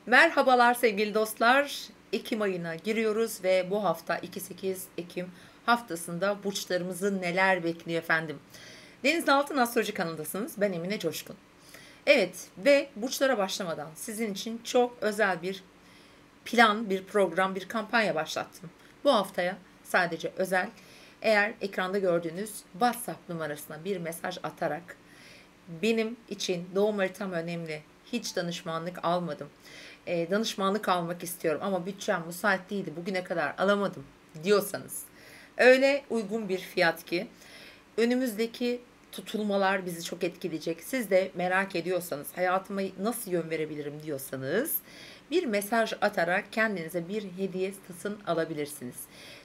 Merhabalar sevgili dostlar. Ekim ayına giriyoruz ve bu hafta 2-8 Ekim haftasında burçlarımızı neler bekliyor efendim? Deniz Altın Astroloji kanalındasınız. Ben Emine Coşkun. Evet ve burçlara başlamadan sizin için çok özel bir plan, bir program, bir kampanya başlattım. Bu haftaya sadece özel, eğer ekranda gördüğünüz WhatsApp numarasına bir mesaj atarak benim için doğum haritam önemli, hiç danışmanlık almadım, danışmanlık almak istiyorum ama bütçem müsait değildi, bugüne kadar alamadım diyorsanız, öyle uygun bir fiyat ki önümüzdeki tutulmalar bizi çok etkileyecek. Siz de merak ediyorsanız, hayatıma nasıl yön verebilirim diyorsanız bir mesaj atarak kendinize bir hediye satın alabilirsiniz.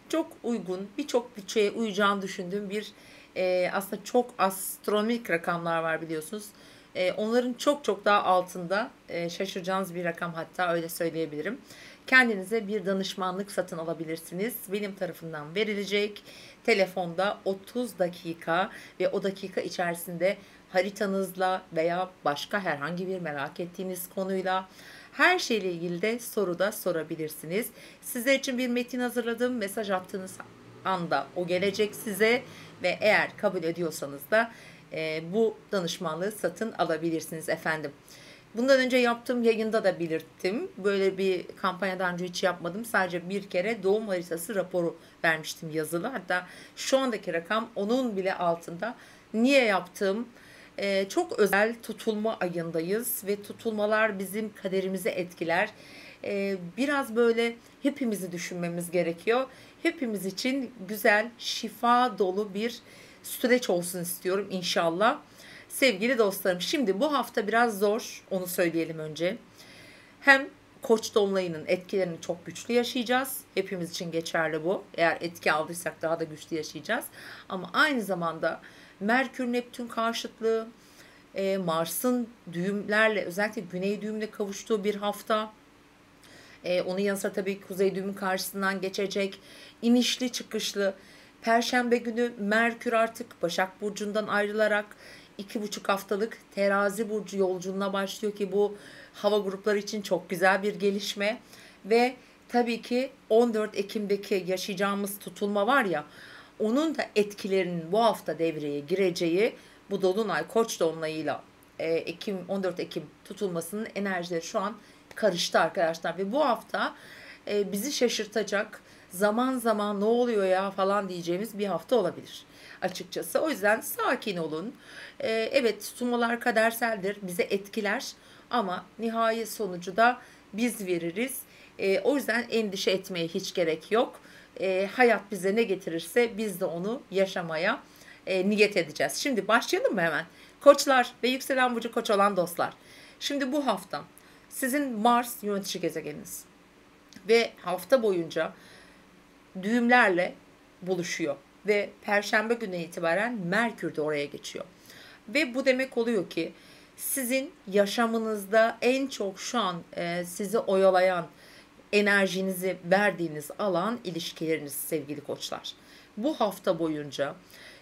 Çok uygun, birçok bütçeye uyacağını düşündüğüm bir aslında çok astronomik rakamlar var biliyorsunuz. Onların çok çok daha altında, şaşıracağınız bir rakam, hatta öyle söyleyebilirim. Kendinize bir danışmanlık satın alabilirsiniz. Benim tarafından verilecek. Telefonda 30 dakika ve o dakika içerisinde haritanızla veya başka herhangi bir merak ettiğiniz konuyla her şeyle ilgili de soru da sorabilirsiniz. Sizler için bir metin hazırladım. Mesaj attığınız anda o gelecek size ve eğer kabul ediyorsanız da bu danışmanlığı satın alabilirsiniz efendim. Bundan önce yaptığım yayında da belirttim. Böyle bir kampanyadan önce hiç yapmadım. Sadece bir kere doğum haritası raporu vermiştim yazılı. Hatta şu andaki rakam onun bile altında. Niye yaptım? Çok özel tutulma ayındayız ve tutulmalar bizim kaderimizi etkiler. Biraz böyle hepimizi düşünmemiz gerekiyor. Hepimiz için güzel, şifa dolu bir süreç olsun istiyorum inşallah. Sevgili dostlarım, şimdi bu hafta biraz zor, onu söyleyelim önce. Hem Koç dolunayının etkilerini çok güçlü yaşayacağız. Hepimiz için geçerli bu. Eğer etki aldıysak daha da güçlü yaşayacağız. Ama aynı zamanda Merkür Neptün karşıtlığı, Mars'ın düğümlerle, özellikle Güney düğümle kavuştuğu bir hafta. Onun yanı sıra tabii Kuzey düğümün karşısından geçecek. İnişli çıkışlı. Perşembe günü Merkür artık Başak Burcu'ndan ayrılarak 2,5 haftalık Terazi Burcu yolculuğuna başlıyor ki bu hava grupları için çok güzel bir gelişme. Ve tabii ki 14 Ekim'deki yaşayacağımız tutulma var ya, onun da etkilerinin bu hafta devreye gireceği, bu Dolunay Koç dolunayıyla 14 Ekim tutulmasının enerjileri şu an karıştı arkadaşlar. Ve bu hafta bizi şaşırtacak, zaman zaman ne oluyor ya falan diyeceğimiz bir hafta olabilir açıkçası. O yüzden sakin olun. Evet, tutulmalar kaderseldir, bize etkiler ama nihai sonucu da biz veririz. O yüzden endişe etmeye hiç gerek yok. Hayat bize ne getirirse biz de onu yaşamaya niyet edeceğiz. Şimdi başlayalım mı hemen? Koçlar ve yükselen burcu Koç olan dostlar. Şimdi bu hafta sizin Mars yönetici gezegeniniz ve hafta boyunca düğümlerle buluşuyor ve Perşembe günü itibaren Merkür de oraya geçiyor. Ve bu demek oluyor ki sizin yaşamınızda en çok şu an sizi oyalayan, enerjinizi verdiğiniz alan ilişkileriniz sevgili koçlar. Bu hafta boyunca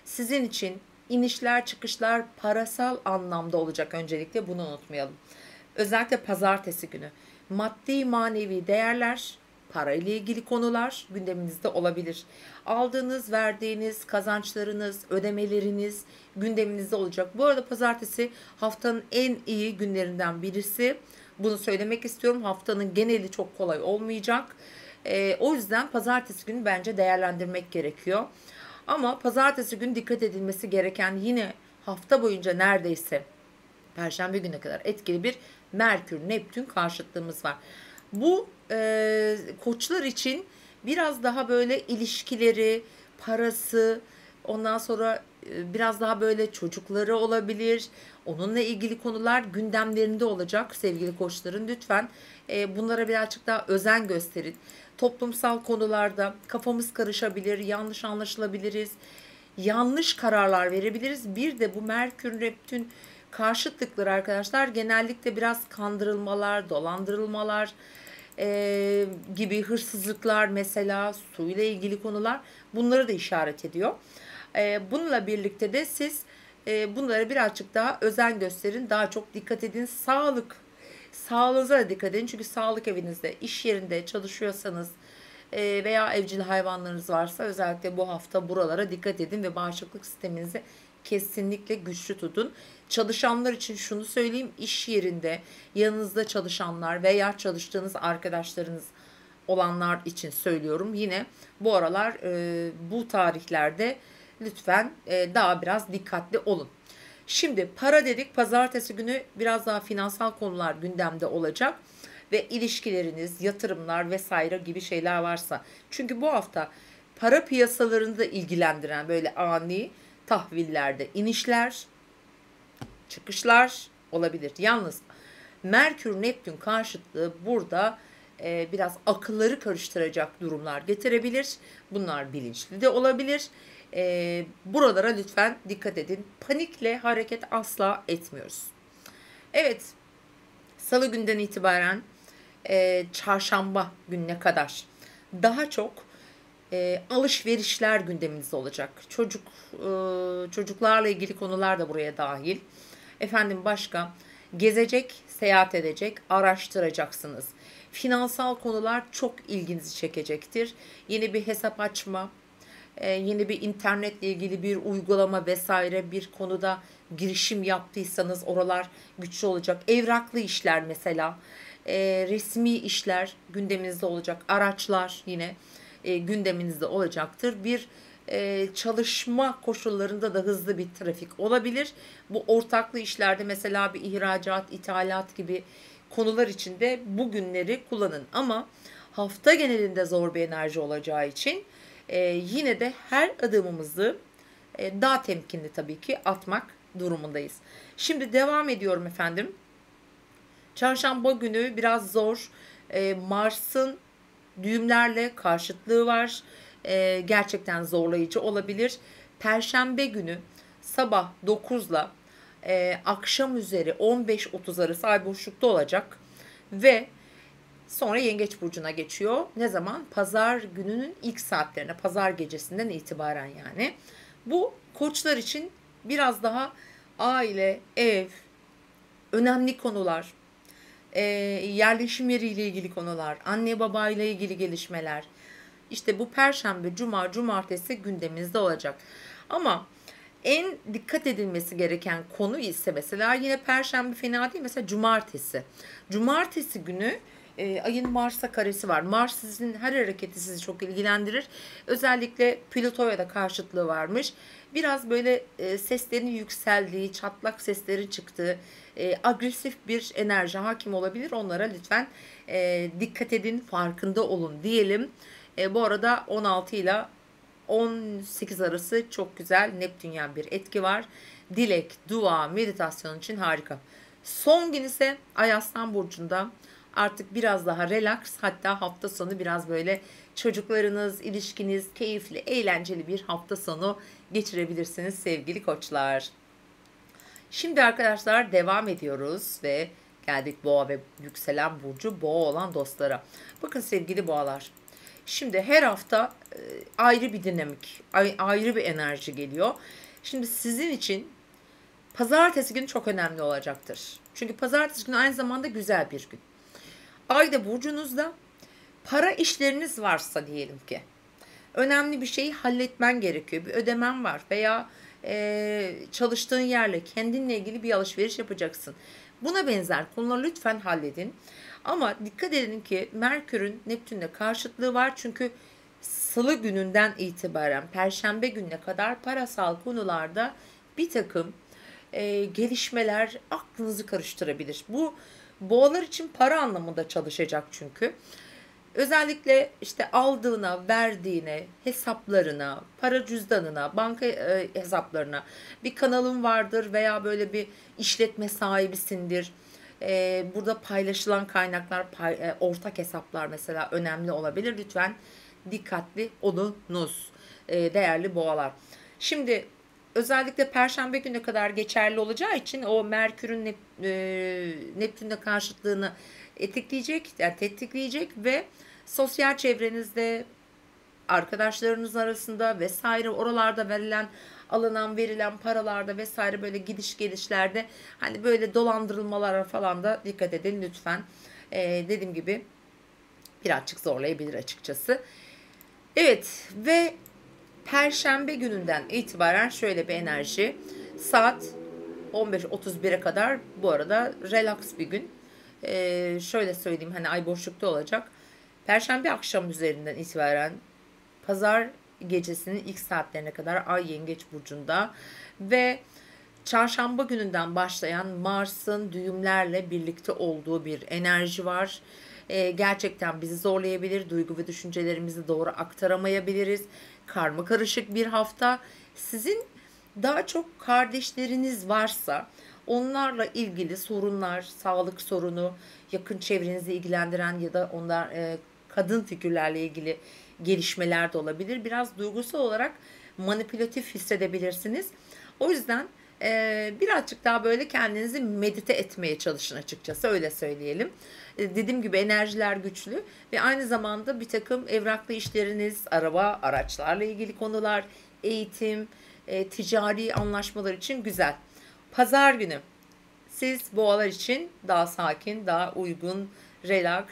sizin için inişler çıkışlar parasal anlamda olacak, öncelikle bunu unutmayalım. Özellikle pazartesi günü maddi manevi değerler, para ile ilgili konular gündeminizde olabilir. Aldığınız, verdiğiniz kazançlarınız, ödemeleriniz gündeminizde olacak. Bu arada pazartesi haftanın en iyi günlerinden birisi. Bunu söylemek istiyorum. Haftanın geneli çok kolay olmayacak. O yüzden pazartesi günü bence değerlendirmek gerekiyor. Ama pazartesi günü dikkat edilmesi gereken, yine hafta boyunca neredeyse Perşembe güne kadar etkili bir Merkür-Neptün karşıtlığımız var. Bu koçlar için biraz daha böyle ilişkileri, parası, ondan sonra biraz daha böyle çocukları olabilir. Onunla ilgili konular gündemlerinde olacak sevgili koçların. Lütfen bunlara birazcık daha özen gösterin. Toplumsal konularda kafamız karışabilir, yanlış anlaşılabiliriz, yanlış kararlar verebiliriz. Bir de bu Merkür-Neptün karşıtlıkları arkadaşlar genellikle biraz kandırılmalar, dolandırılmalar, gibi, hırsızlıklar mesela, suyla ilgili konular, bunları da işaret ediyor. Bununla birlikte de siz bunlara birazcık daha özen gösterin, daha çok dikkat edin. Sağlığınıza da dikkat edin. Çünkü sağlık evinizde, iş yerinde çalışıyorsanız veya evcil hayvanlarınız varsa özellikle bu hafta buralara dikkat edin ve bağışıklık sisteminizi kesinlikle güçlü tutun. Çalışanlar için şunu söyleyeyim, iş yerinde yanınızda çalışanlar veya çalıştığınız arkadaşlarınız olanlar için söylüyorum. Yine bu aralar bu tarihlerde lütfen daha biraz dikkatli olun. Şimdi para dedik, pazartesi günü biraz daha finansal konular gündemde olacak ve ilişkileriniz, yatırımlar vesaire gibi şeyler varsa. Çünkü bu hafta para piyasalarını da ilgilendiren böyle ani tahvillerde inişler, çıkışlar olabilir. Yalnız Merkür Neptün karşıtlığı burada biraz akılları karıştıracak durumlar getirebilir. Bunlar bilinçli de olabilir. Buralara lütfen dikkat edin. Panikle hareket asla etmiyoruz. Evet, Salı günden itibaren çarşamba gününe kadar daha çok alışverişler gündemimizde olacak. Çocuklarla ilgili konular da buraya dahil. Efendim başka gezecek, seyahat edecek, araştıracaksınız. Finansal konular çok ilginizi çekecektir. Yeni bir hesap açma, yeni bir internetle ilgili bir uygulama vesaire bir konuda girişim yaptıysanız oralar güçlü olacak. Evraklı işler mesela, resmi işler gündeminizde olacak. Araçlar yine gündeminizde olacaktır. Bir çalışma koşullarında da hızlı bir trafik olabilir. Bu ortaklı işlerde mesela bir ihracat, ithalat gibi konular için de bu günleri kullanın. Ama hafta genelinde zor bir enerji olacağı için yine de her adımımızı daha temkinli tabii ki atmak durumundayız. Şimdi devam ediyorum efendim. Çarşamba günü biraz zor. Mars'ın düğümlerle karşıtlığı var. Gerçekten zorlayıcı olabilir. Perşembe günü sabah 9 ile akşam üzeri 15.30 arası ay boşlukta olacak. Ve sonra Yengeç Burcu'na geçiyor. Ne zaman? Pazar gününün ilk saatlerine, pazar gecesinden itibaren yani. Bu koçlar için biraz daha aile, ev, önemli konular, yerleşim yeriyle ilgili konular, anne babayla ilgili gelişmeler. İşte bu perşembe, cuma, cumartesi gündemimizde olacak. Ama en dikkat edilmesi gereken konu ise mesela yine perşembe fena değil, mesela cumartesi. Cumartesi günü ayın Mars'a karesi var. Mars sizin her hareketi sizi çok ilgilendirir. Özellikle Plüto'ya da karşıtlığı varmış. Biraz böyle seslerin yükseldiği, çatlak seslerin çıktığı, agresif bir enerji hakim olabilir. Onlara lütfen dikkat edin, farkında olun diyelim. Bu arada 16 ile 18 arası çok güzel Neptünyen bir etki var. Dilek, dua, meditasyon için harika. Son gün ise Ay Aslan Burcu'nda artık biraz daha relax, hatta hafta sonu biraz böyle çocuklarınız, ilişkiniz, keyifli, eğlenceli bir hafta sonu geçirebilirsiniz sevgili koçlar. Şimdi arkadaşlar devam ediyoruz ve geldik Boğa ve yükselen burcu Boğa olan dostlara. Bakın sevgili Boğalar. Şimdi her hafta ayrı bir dinamik, ayrı bir enerji geliyor. Şimdi sizin için pazartesi günü çok önemli olacaktır. Çünkü pazartesi günü aynı zamanda güzel bir gün. Ay da burcunuzda, para işleriniz varsa diyelim ki önemli bir şeyi halletmen gerekiyor. Bir ödemen var veya çalıştığın yerle kendinle ilgili bir alışveriş yapacaksın. Buna benzer konuları lütfen halledin. Ama dikkat edin ki Merkür'ün Neptün'le karşıtlığı var. Çünkü Salı gününden itibaren Perşembe gününe kadar parasal konularda bir takım gelişmeler aklınızı karıştırabilir. Bu boğalar için para anlamında çalışacak çünkü. Özellikle işte aldığına, verdiğine, hesaplarına, para cüzdanına, banka hesaplarına, bir kanalın vardır veya böyle bir işletme sahibisindir. Burada paylaşılan kaynaklar, ortak hesaplar mesela önemli olabilir. Lütfen dikkatli olunuz değerli boğalar. Şimdi özellikle Perşembe gününe kadar geçerli olacağı için o Merkür'ün Neptün'le karşıtlığını tetikleyecek ve sosyal çevrenizde, arkadaşlarınız arasında vesaire oralarda verilen alınan verilen paralarda vesaire böyle gidiş gelişlerde hani böyle dolandırılmalara falan da dikkat edin lütfen. Dediğim gibi birazcık zorlayabilir açıkçası. Evet ve Perşembe gününden itibaren şöyle bir enerji. Saat 15.31'e kadar bu arada relax bir gün. Şöyle söyleyeyim hani ay boşlukta olacak. Perşembe akşam üzerinden itibaren pazar gecesinin ilk saatlerine kadar ay Yengeç burcunda ve çarşamba gününden başlayan Mars'ın düğümlerle birlikte olduğu bir enerji var. Gerçekten bizi zorlayabilir. Duygu ve düşüncelerimizi doğru aktaramayabiliriz. Karma karışık bir hafta. Sizin daha çok kardeşleriniz varsa onlarla ilgili sorunlar, sağlık sorunu, yakın çevrenizi ilgilendiren ya da onlar kadın figürlerle ilgili gelişmeler de olabilir. Biraz duygusal olarak manipülatif hissedebilirsiniz. O yüzden birazcık daha böyle kendinizi medite etmeye çalışın açıkçası öyle söyleyelim. Dediğim gibi enerjiler güçlü ve aynı zamanda bir takım evraklı işleriniz, araba, araçlarla ilgili konular, eğitim, ticari anlaşmalar için güzel. Pazar günü siz boğalar için daha sakin, daha uygun, relax,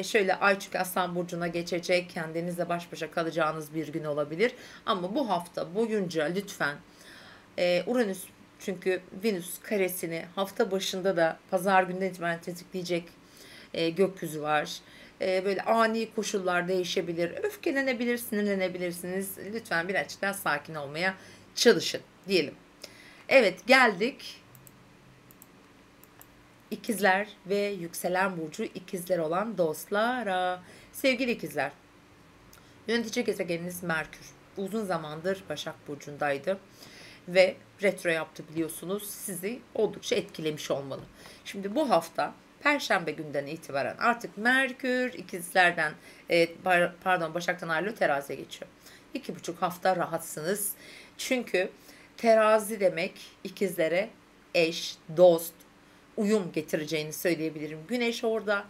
şöyle Ay çünkü Aslan Burcu'na geçecek, kendinizle baş başa kalacağınız bir gün olabilir. Ama bu hafta boyunca lütfen Uranüs çünkü Venüs karesini hafta başında da pazar günden itibaren tetikleyecek gökyüzü var. Böyle ani koşullar değişebilir. Öfkelenebilir, sinirlenebilirsiniz. Lütfen birazcık daha sakin olmaya çalışın diyelim. Evet geldik. İkizler ve yükselen burcu ikizler olan dostlara. Sevgili ikizler, yönetici gezegeniniz Merkür uzun zamandır Başak Burcu'ndaydı ve retro yaptı biliyorsunuz. Sizi oldukça etkilemiş olmalı. Şimdi bu hafta Perşembe günden itibaren artık Merkür ikizlerden Başak'tan ayrılıyor, teraziye geçiyor. 2,5 hafta rahatsınız. Çünkü terazi demek ikizlere eş, dost, uyum getireceğini söyleyebilirim. Güneş orada.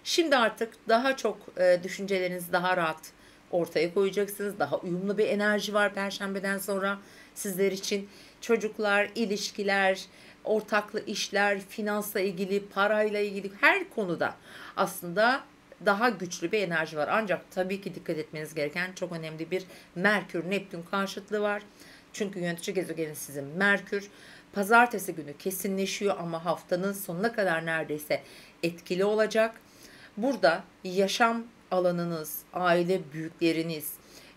Şimdi artık daha çok düşüncelerinizi daha rahat ortaya koyacaksınız. Daha uyumlu bir enerji var Perşembeden sonra sizler için. Çocuklar, ilişkiler, ortaklı işler, finansla ilgili, parayla ilgili her konuda aslında daha güçlü bir enerji var. Ancak tabii ki dikkat etmeniz gereken çok önemli bir Merkür-Neptün karşıtlığı var. Çünkü yönetici gezegeni sizin Merkür. Pazartesi günü kesinleşiyor ama haftanın sonuna kadar neredeyse etkili olacak. Burada yaşam alanınız, aile büyükleriniz,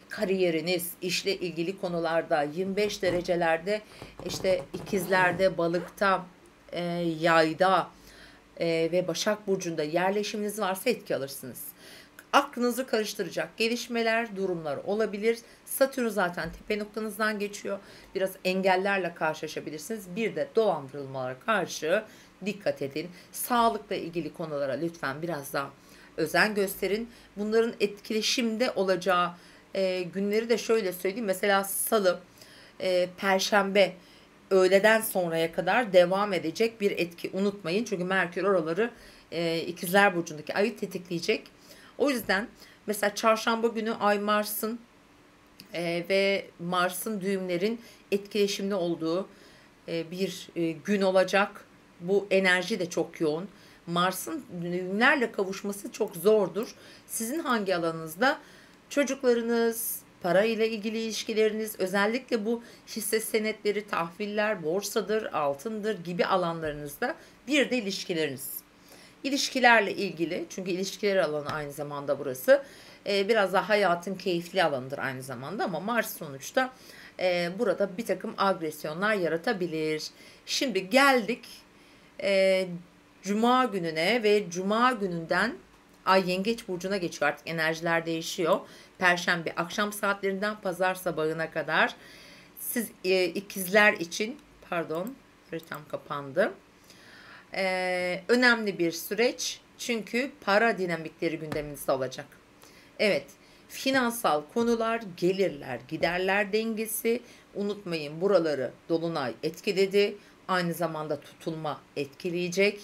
kariyeriniz, işle ilgili konularda 25 derecelerde işte ikizlerde, balıkta, yayda ve Başak Burcu'nda yerleşiminiz varsa etki alırsınız. Aklınızı karıştıracak gelişmeler, durumlar olabilir. Satürn zaten tepe noktanızdan geçiyor. Biraz engellerle karşılaşabilirsiniz. Bir de dolandırılmalara karşı dikkat edin. Sağlıkla ilgili konulara lütfen biraz daha özen gösterin. Bunların etkileşimde olacağı günleri de şöyle söyleyeyim. Mesela Salı, Perşembe öğleden sonraya kadar devam edecek bir etki. Unutmayın çünkü Merkür oraları İkizler Burcu'ndaki ayı tetikleyecek. O yüzden mesela çarşamba günü Ay Mars'ın ve Mars'ın düğümlerin etkileşimli olduğu bir gün olacak. Bu enerji de çok yoğun. Mars'ın düğümlerle kavuşması çok zordur. Sizin hangi alanınızda? Çocuklarınız, para ile ilgili ilişkileriniz, özellikle bu hisse senetleri, tahviller, borsadır, altındır gibi alanlarınızda, bir de ilişkileriniz. İlişkilerle ilgili, çünkü ilişkiler alanı aynı zamanda burası. Biraz da hayatın keyifli alanıdır aynı zamanda ama Mars sonuçta burada bir takım agresyonlar yaratabilir. Şimdi geldik Cuma gününe ve Cuma gününden Ay Yengeç Burcu'na geçiyor. Artık enerjiler değişiyor. Perşembe akşam saatlerinden pazar sabahına kadar siz ikizler için, pardon haritam kapandı. Önemli bir süreç çünkü para dinamikleri gündeminizde olacak. Evet, finansal konular, gelirler, giderler dengesi, unutmayın buraları dolunay etkiledi. Aynı zamanda tutulma etkileyecek.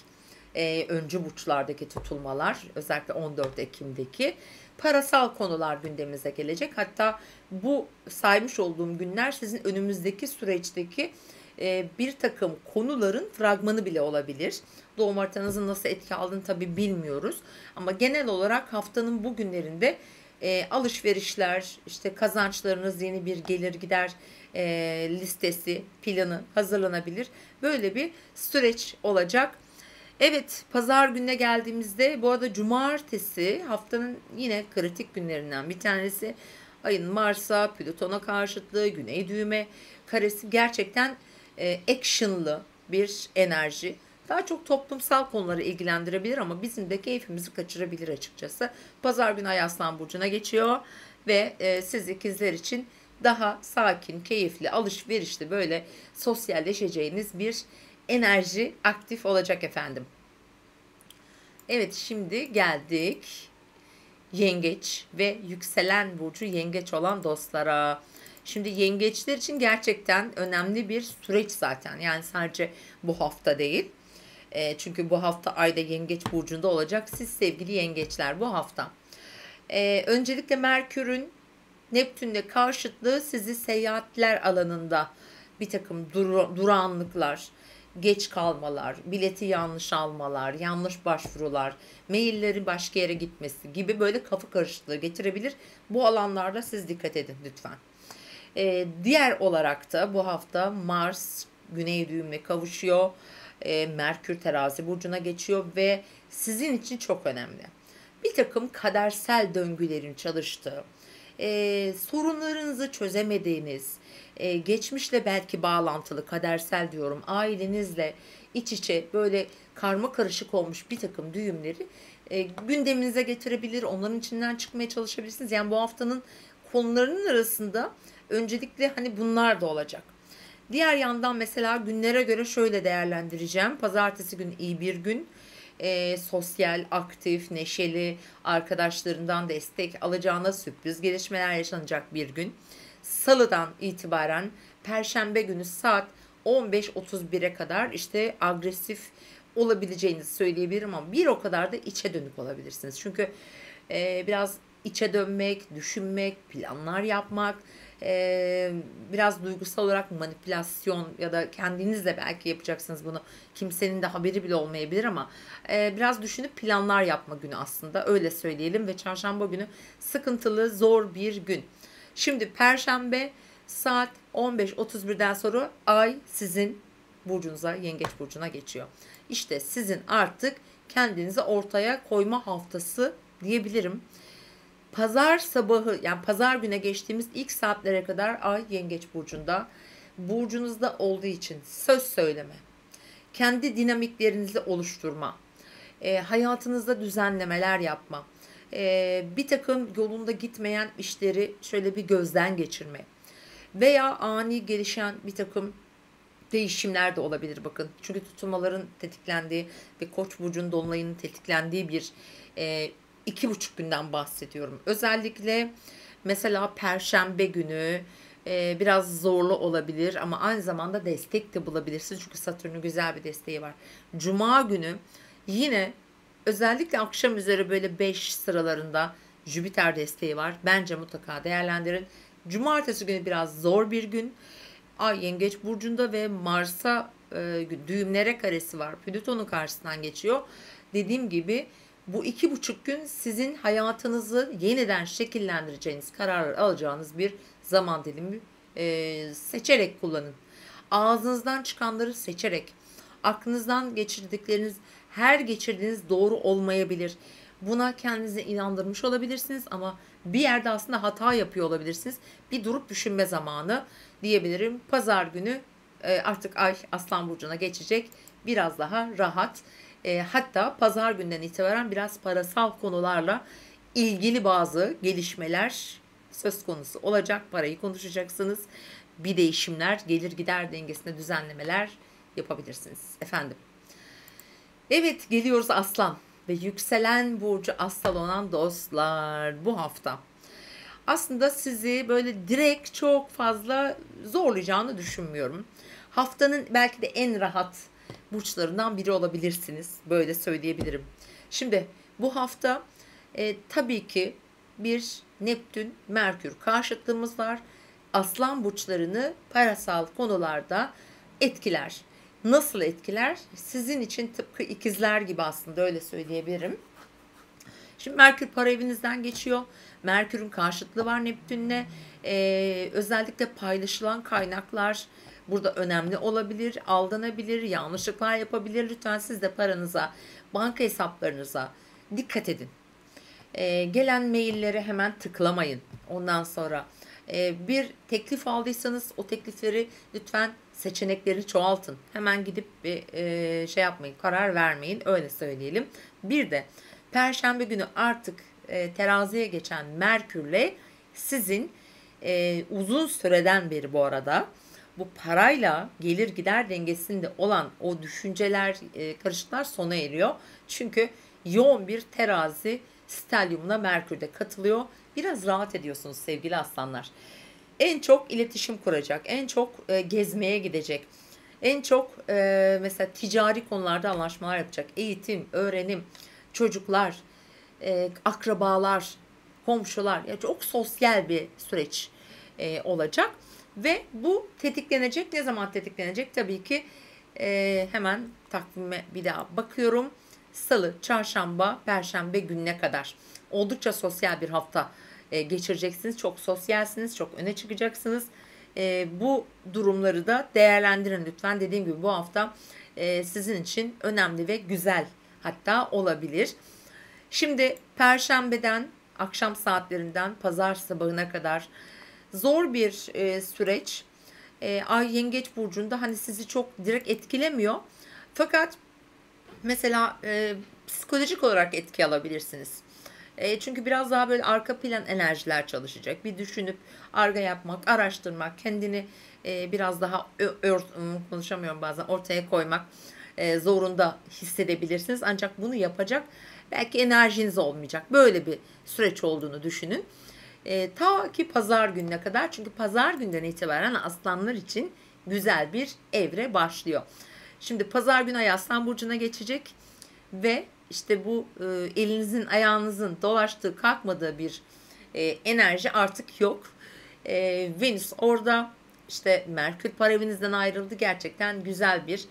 öncü burçlardaki tutulmalar, özellikle 14 Ekim'deki parasal konular gündemimize gelecek. Hatta bu saymış olduğum günler sizin önümüzdeki süreçteki bir takım konuların fragmanı bile olabilir. Doğum haritanızın nasıl etki aldığını tabii bilmiyoruz. Ama genel olarak haftanın bu günlerinde alışverişler, işte kazançlarınız, yeni bir gelir gider listesi, planı hazırlanabilir. Böyle bir süreç olacak. Evet, pazar gününe geldiğimizde, bu arada cumartesi haftanın yine kritik günlerinden bir tanesi. Ayın Mars'a, Plüton'a karşıtlığı, Güney düğme karesi gerçekten action'lı bir enerji. Daha çok toplumsal konuları ilgilendirebilir ama bizim de keyfimizi kaçırabilir açıkçası. Pazar günü Ay Aslan Burcu'na geçiyor ve siz ikizler için daha sakin, keyifli, alışverişli, böyle sosyalleşeceğiniz bir enerji aktif olacak efendim. Evet, şimdi geldik Yengeç ve yükselen burcu Yengeç olan dostlara. Şimdi yengeçler için gerçekten önemli bir süreç zaten. Yani sadece bu hafta değil. Çünkü bu hafta Ayda Yengeç burcunda olacak. Siz sevgili yengeçler, bu hafta öncelikle Merkür'ün Neptün'le karşıtlığı sizi seyahatler alanında bir takım durağanlıklar, geç kalmalar, bileti yanlış almalar, yanlış başvurular, maillerin başka yere gitmesi gibi böyle kafa karışıklığı getirebilir. Bu alanlarda siz dikkat edin lütfen. Diğer olarak da bu hafta Mars Güney düğümle kavuşuyor. Merkür Terazi burcuna geçiyor ve sizin için çok önemli. Bir takım kadersel döngülerin çalıştığı, sorunlarınızı çözemediğiniz, geçmişle belki bağlantılı, kadersel diyorum, ailenizle iç içe böyle karma karışık olmuş bir takım düğümleri gündeminize getirebilir. Onların içinden çıkmaya çalışabilirsiniz. Yani bu haftanın konularının arasında öncelikle hani bunlar da olacak. Diğer yandan mesela günlere göre şöyle değerlendireceğim. Pazartesi günü iyi bir gün. Sosyal, aktif, neşeli, arkadaşlarından destek alacağına, sürpriz gelişmeler yaşanacak bir gün. Salıdan itibaren Perşembe günü saat 15.31'e kadar işte agresif olabileceğinizi söyleyebilirim ama bir o kadar da içe dönük olabilirsiniz. Çünkü biraz içe dönmek, düşünmek, planlar yapmak, biraz duygusal olarak manipülasyon ya da kendinizle belki yapacaksınız bunu. Kimsenin de haberi bile olmayabilir ama biraz düşünüp planlar yapma günü aslında, öyle söyleyelim. Ve çarşamba günü sıkıntılı, zor bir gün. Şimdi Perşembe saat 15.31'den sonra Ay sizin burcunuza, Yengeç burcuna geçiyor. İşte sizin artık kendinizi ortaya koyma haftası diyebilirim. Pazar sabahı, yani pazar güne geçtiğimiz ilk saatlere kadar Ay Yengeç burcunda. Burcunuzda olduğu için söz söyleme, kendi dinamiklerinizi oluşturma, hayatınızda düzenlemeler yapma, bir takım yolunda gitmeyen işleri şöyle bir gözden geçirme veya ani gelişen bir takım değişimler de olabilir bakın. Çünkü tutulmaların tetiklendiği ve Koç burcunun dolunayının tetiklendiği bir 2,5 günden bahsediyorum. Özellikle mesela Perşembe günü biraz zorlu olabilir ama aynı zamanda destek de bulabilirsiniz. Çünkü Satürn'ün güzel bir desteği var. Cuma günü yine özellikle akşam üzeri böyle 5 sıralarında Jüpiter desteği var. Bence mutlaka değerlendirin. Cumartesi günü biraz zor bir gün. Ay Yengeç burcunda ve Mars'a düğümlere karesi var. Plüton'un karşısından geçiyor. Dediğim gibi bu 2,5 gün sizin hayatınızı yeniden şekillendireceğiniz, kararlar alacağınız bir zaman dilimi. Seçerek kullanın. Ağzınızdan çıkanları seçerek. Aklınızdan geçirdikleriniz, her geçirdiğiniz doğru olmayabilir. Buna kendinizi inandırmış olabilirsiniz ama bir yerde aslında hata yapıyor olabilirsiniz. Bir durup düşünme zamanı diyebilirim. Pazar günü artık Ay Aslan Burcu'na geçecek. Biraz daha rahat. Hatta pazar günden itibaren biraz parasal konularla ilgili bazı gelişmeler söz konusu olacak. Parayı konuşacaksınız. Bir değişimler, gelir gider dengesinde düzenlemeler yapabilirsiniz efendim. Evet, geliyoruz Aslan ve yükselen burcu Aslan olan dostlar bu hafta. Aslında sizi böyle direkt çok fazla zorlayacağını düşünmüyorum. Haftanın belki de en rahat burçlarından biri olabilirsiniz. Böyle söyleyebilirim. Şimdi bu hafta tabii ki bir Neptün Merkür karşıtlığımız var. Aslan burçlarını parasal konularda etkiler. Nasıl etkiler? Sizin için tıpkı ikizler gibi, aslında öyle söyleyebilirim. Şimdi Merkür para evinizden geçiyor. Merkür'ün karşıtlığı var Neptün'le. Özellikle paylaşılan kaynaklar burada önemli olabilir, aldanabilir, yanlışlıklar yapabilir. Lütfen siz de paranıza, banka hesaplarınıza dikkat edin. Gelen maillere hemen tıklamayın. Ondan sonra bir teklif aldıysanız o teklifleri lütfen seçenekleri çoğaltın. Hemen gidip bir şey yapmayın, karar vermeyin, öyle söyleyelim. Bir de Perşembe günü artık teraziye geçen Merkür'le sizin uzun süreden beri bu arada bu parayla gelir gider dengesinde olan o düşünceler, karışıklar sona eriyor. Çünkü yoğun bir terazi stelyumuna Merkür'de katılıyor. Biraz rahat ediyorsunuz sevgili aslanlar. En çok iletişim kuracak, en çok gezmeye gidecek, en çok mesela ticari konularda anlaşmalar yapacak. Eğitim, öğrenim, çocuklar, akrabalar, komşular. Yani çok sosyal bir süreç olacak. Ve bu tetiklenecek. Ne zaman tetiklenecek? Tabii ki hemen takvime bir daha bakıyorum. Salı, çarşamba, perşembe gününe kadar. Oldukça sosyal bir hafta geçireceksiniz. Çok sosyalsiniz, çok öne çıkacaksınız. Bu durumları da değerlendirin lütfen. Dediğim gibi bu hafta sizin için önemli ve güzel hatta olabilir. Şimdi perşembeden akşam saatlerinden pazar sabahına kadar zor bir süreç. Ay Yengeç burcunda, hani sizi çok direkt etkilemiyor. Fakat mesela psikolojik olarak etki alabilirsiniz. Çünkü biraz daha böyle arka plan enerjiler çalışacak. Bir düşünüp arga yapmak, araştırmak, kendini biraz daha konuşamıyorum bazen, ortaya koymak zorunda hissedebilirsiniz. Ancak bunu yapacak belki enerjiniz olmayacak. Böyle bir süreç olduğunu düşünün. Ta ki pazar gününe kadar. Çünkü pazar günden itibaren aslanlar için güzel bir evre başlıyor. Şimdi pazar günü Ay Aslan burcuna geçecek ve işte bu elinizin ayağınızın dolaştığı, kalkmadığı bir enerji artık yok. Venüs orada, işte Merkür para evinizden ayrıldı. Gerçekten güzel bir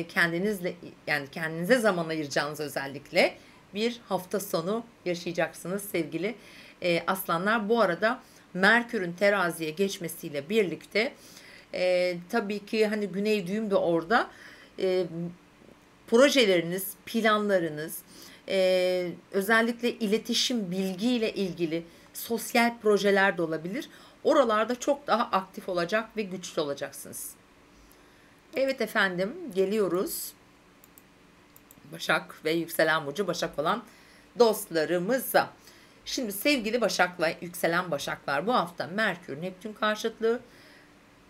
kendinizle, yani kendinize zaman ayıracağınız özellikle bir hafta sonu yaşayacaksınız sevgili aslanlar. Bu arada Merkür'ün teraziye geçmesiyle birlikte tabii ki hani güney düğüm de orada, projeleriniz, planlarınız, özellikle iletişim, bilgiyle ilgili sosyal projeler de olabilir. Oralarda çok daha aktif olacak ve güçlü olacaksınız. Evet efendim, geliyoruz Başak ve yükselen burcu Başak olan dostlarımıza. Şimdi sevgili Başak'la yükselen Başaklar, bu hafta Merkür Neptün karşıtlığı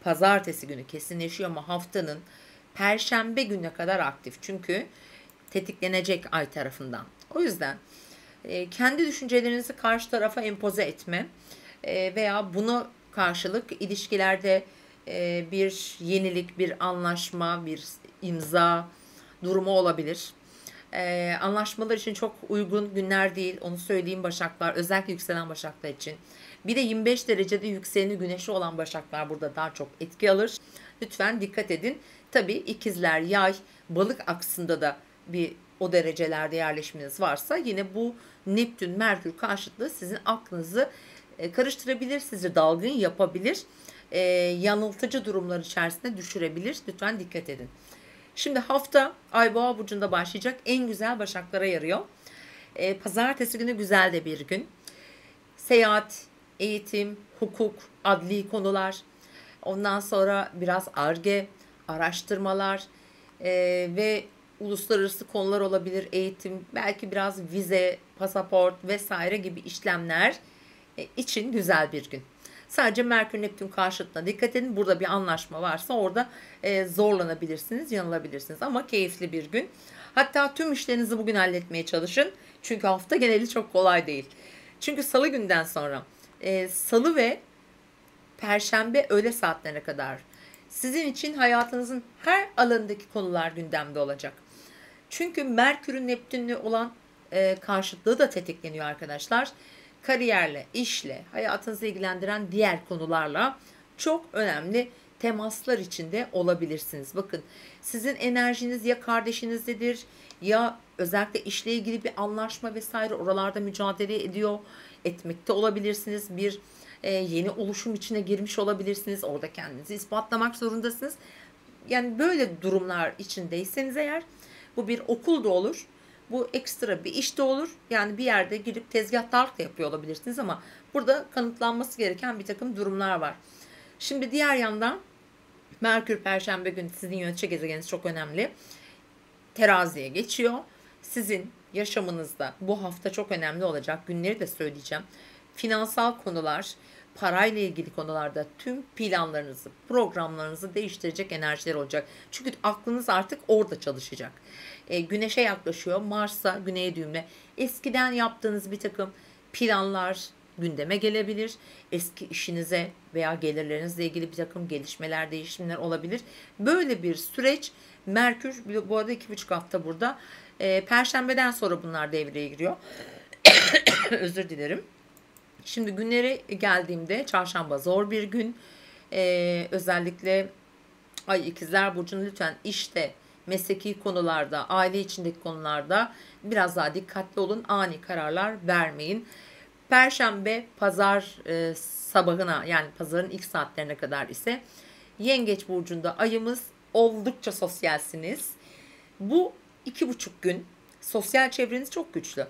pazartesi günü kesinleşiyor ama haftanın perşembe gününe kadar aktif. Çünkü tetiklenecek ay tarafından. O yüzden kendi düşüncelerinizi karşı tarafa empoze etme veya buna karşılık ilişkilerde bir yenilik, bir anlaşma, bir imza durumu olabilir. Anlaşmalar için çok uygun günler değil, onu söyleyeyim Başaklar, özellikle yükselen Başaklar için. Bir de 25 derecede yükseleni güneşi olan Başaklar burada daha çok etki alır. Lütfen dikkat edin. Tabii ikizler, yay, balık aksında da bir o derecelerde yerleşmeniz varsa yine bu Neptün Merkür karşıtlığı sizin aklınızı karıştırabilir, sizi dalgın yapabilir, yanıltıcı durumlar içerisine düşürebilir. Lütfen dikkat edin. Şimdi hafta Ay Boğa burcunda başlayacak, en güzel Başaklara yarıyor. Pazartesi günü güzel de bir gün. Seyahat, eğitim, hukuk, adli konular, ondan sonra biraz arge, araştırmalar ve uluslararası konular olabilir, eğitim, belki biraz vize, pasaport vesaire gibi işlemler için güzel bir gün. Sadece Merkür Neptün karşıtına dikkat edin. Burada bir anlaşma varsa orada zorlanabilirsiniz, yanılabilirsiniz. Ama keyifli bir gün. Hatta tüm işlerinizi bugün halletmeye çalışın. Çünkü hafta geneli çok kolay değil. Çünkü salı günden sonra salı ve perşembe öğle saatlerine kadar Sizin için hayatınızın her alanındaki konular gündemde olacak. Çünkü Merkür'ün Neptün'le olan karşıtlığı da tetikleniyor arkadaşlar. Kariyerle, işle, hayatınızı ilgilendiren diğer konularla çok önemli temaslar içinde olabilirsiniz. Bakın, sizin enerjiniz ya kardeşinizdedir ya özellikle işle ilgili bir anlaşma vesaire, oralarda mücadele etmekte olabilirsiniz. Bir yeni oluşum içine girmiş olabilirsiniz. Orada kendinizi ispatlamak zorundasınız. Yani böyle durumlar içindeyseniz eğer, bu bir okul da olur. Bu ekstra bir iş de olur. Yani bir yerde girip tezgahtarlık da yapıyor olabilirsiniz ama burada kanıtlanması gereken bir takım durumlar var. Şimdi diğer yandan Merkür Perşembe günü sizin yönetici gezegeniniz çok önemli. Teraziye geçiyor. Sizin yaşamınızda bu hafta çok önemli olacak. Günleri de söyleyeceğim. Finansal konular, parayla ilgili konularda tüm planlarınızı, programlarınızı değiştirecek enerjiler olacak. Çünkü aklınız artık orada çalışacak. Güneşe yaklaşıyor. Mars'a güneye düğümle. Eskiden yaptığınız bir takım planlar gündeme gelebilir. Eski işinize veya gelirlerinizle ilgili bir takım gelişmeler, değişimler olabilir. Böyle bir süreç. Merkür bu arada 2,5 hafta burada. Perşembeden sonra bunlar devreye giriyor. Özür dilerim. Şimdi günlere geldiğimde çarşamba zor bir gün. Özellikle Ay ikizler burcunu lütfen işte, mesleki konularda, aile içindeki konularda biraz daha dikkatli olun. Ani kararlar vermeyin. Perşembe, pazar sabahına, yani pazarın ilk saatlerine kadar ise Yengeç burcunda ayımız, oldukça sosyalsiniz. Bu 2,5 gün sosyal çevreniz çok güçlü.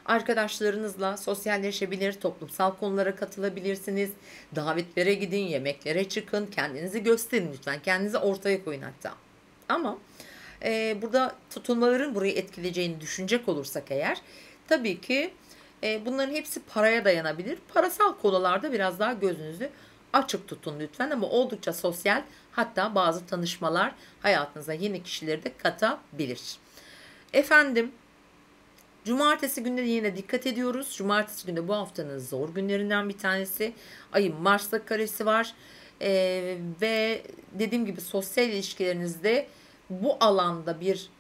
Arkadaşlarınızla sosyalleşebilir, toplumsal konulara katılabilirsiniz. Davetlere gidin, yemeklere çıkın, kendinizi gösterin lütfen. Kendinizi ortaya koyun hatta. Ama burada tutulmaların burayı etkileyeceğini düşünecek olursak eğer, tabii ki bunların hepsi paraya dayanabilir. Parasal konularda biraz daha gözünüzü açık tutun lütfen, ama oldukça sosyal, hatta bazı tanışmalar hayatınıza yeni kişileri de katabilir. Efendim, cumartesi günde yine dikkat ediyoruz. Cumartesi günde bu haftanın zor günlerinden bir tanesi. Ayın Mars'la karesi var. Ve dediğim gibi sosyal ilişkilerinizde bu alanda bir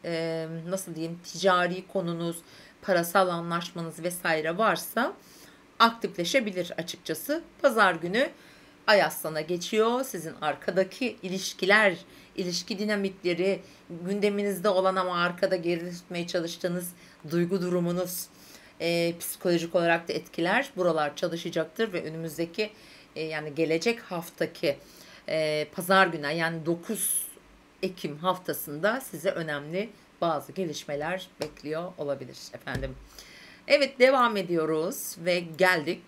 nasıl diyeyim, ticari konunuz, parasal anlaşmanız vesaire varsa aktifleşebilir açıkçası. Pazar günü Ay Aslan'a geçiyor. Sizin arkadaki ilişkiler, ilişki dinamikleri, gündeminizde olan ama arkada geri tutmaya çalıştığınız duygu durumunuz, psikolojik olarak da etkiler. Buralar çalışacaktır ve önümüzdeki yani gelecek haftaki pazar günü, yani 9 Ekim haftasında size önemli bazı gelişmeler bekliyor olabilir efendim. Evet, devam ediyoruz ve geldik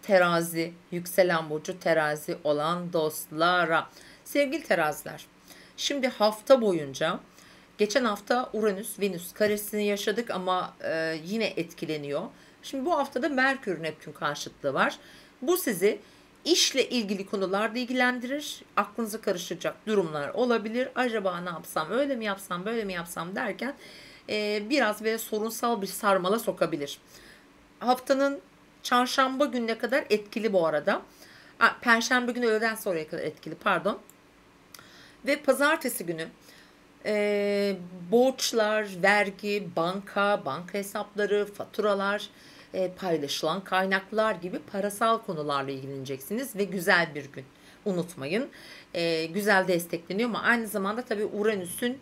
terazi, yükselen burcu terazi olan dostlara. Sevgili teraziler, şimdi hafta boyunca, geçen hafta Uranüs Venüs karesini yaşadık ama yine etkileniyor. Şimdi bu haftada Merkür Neptün karşıtlığı var. Bu sizi işle ilgili konularda ilgilendirir. Aklınızı karıştıracak durumlar olabilir. Acaba ne yapsam, öyle mi yapsam, böyle mi yapsam derken biraz böyle sorunsal bir sarmala sokabilir. Haftanın çarşamba gününe kadar etkili bu arada. Perşembe günü öğleden sonraya kadar etkili, pardon. Ve pazartesi günü borçlar, vergi, banka hesapları, faturalar, paylaşılan kaynaklar gibi parasal konularla ilgileneceksiniz ve güzel bir gün. Unutmayın. Güzel destekleniyor ama aynı zamanda tabii Uranüs'ün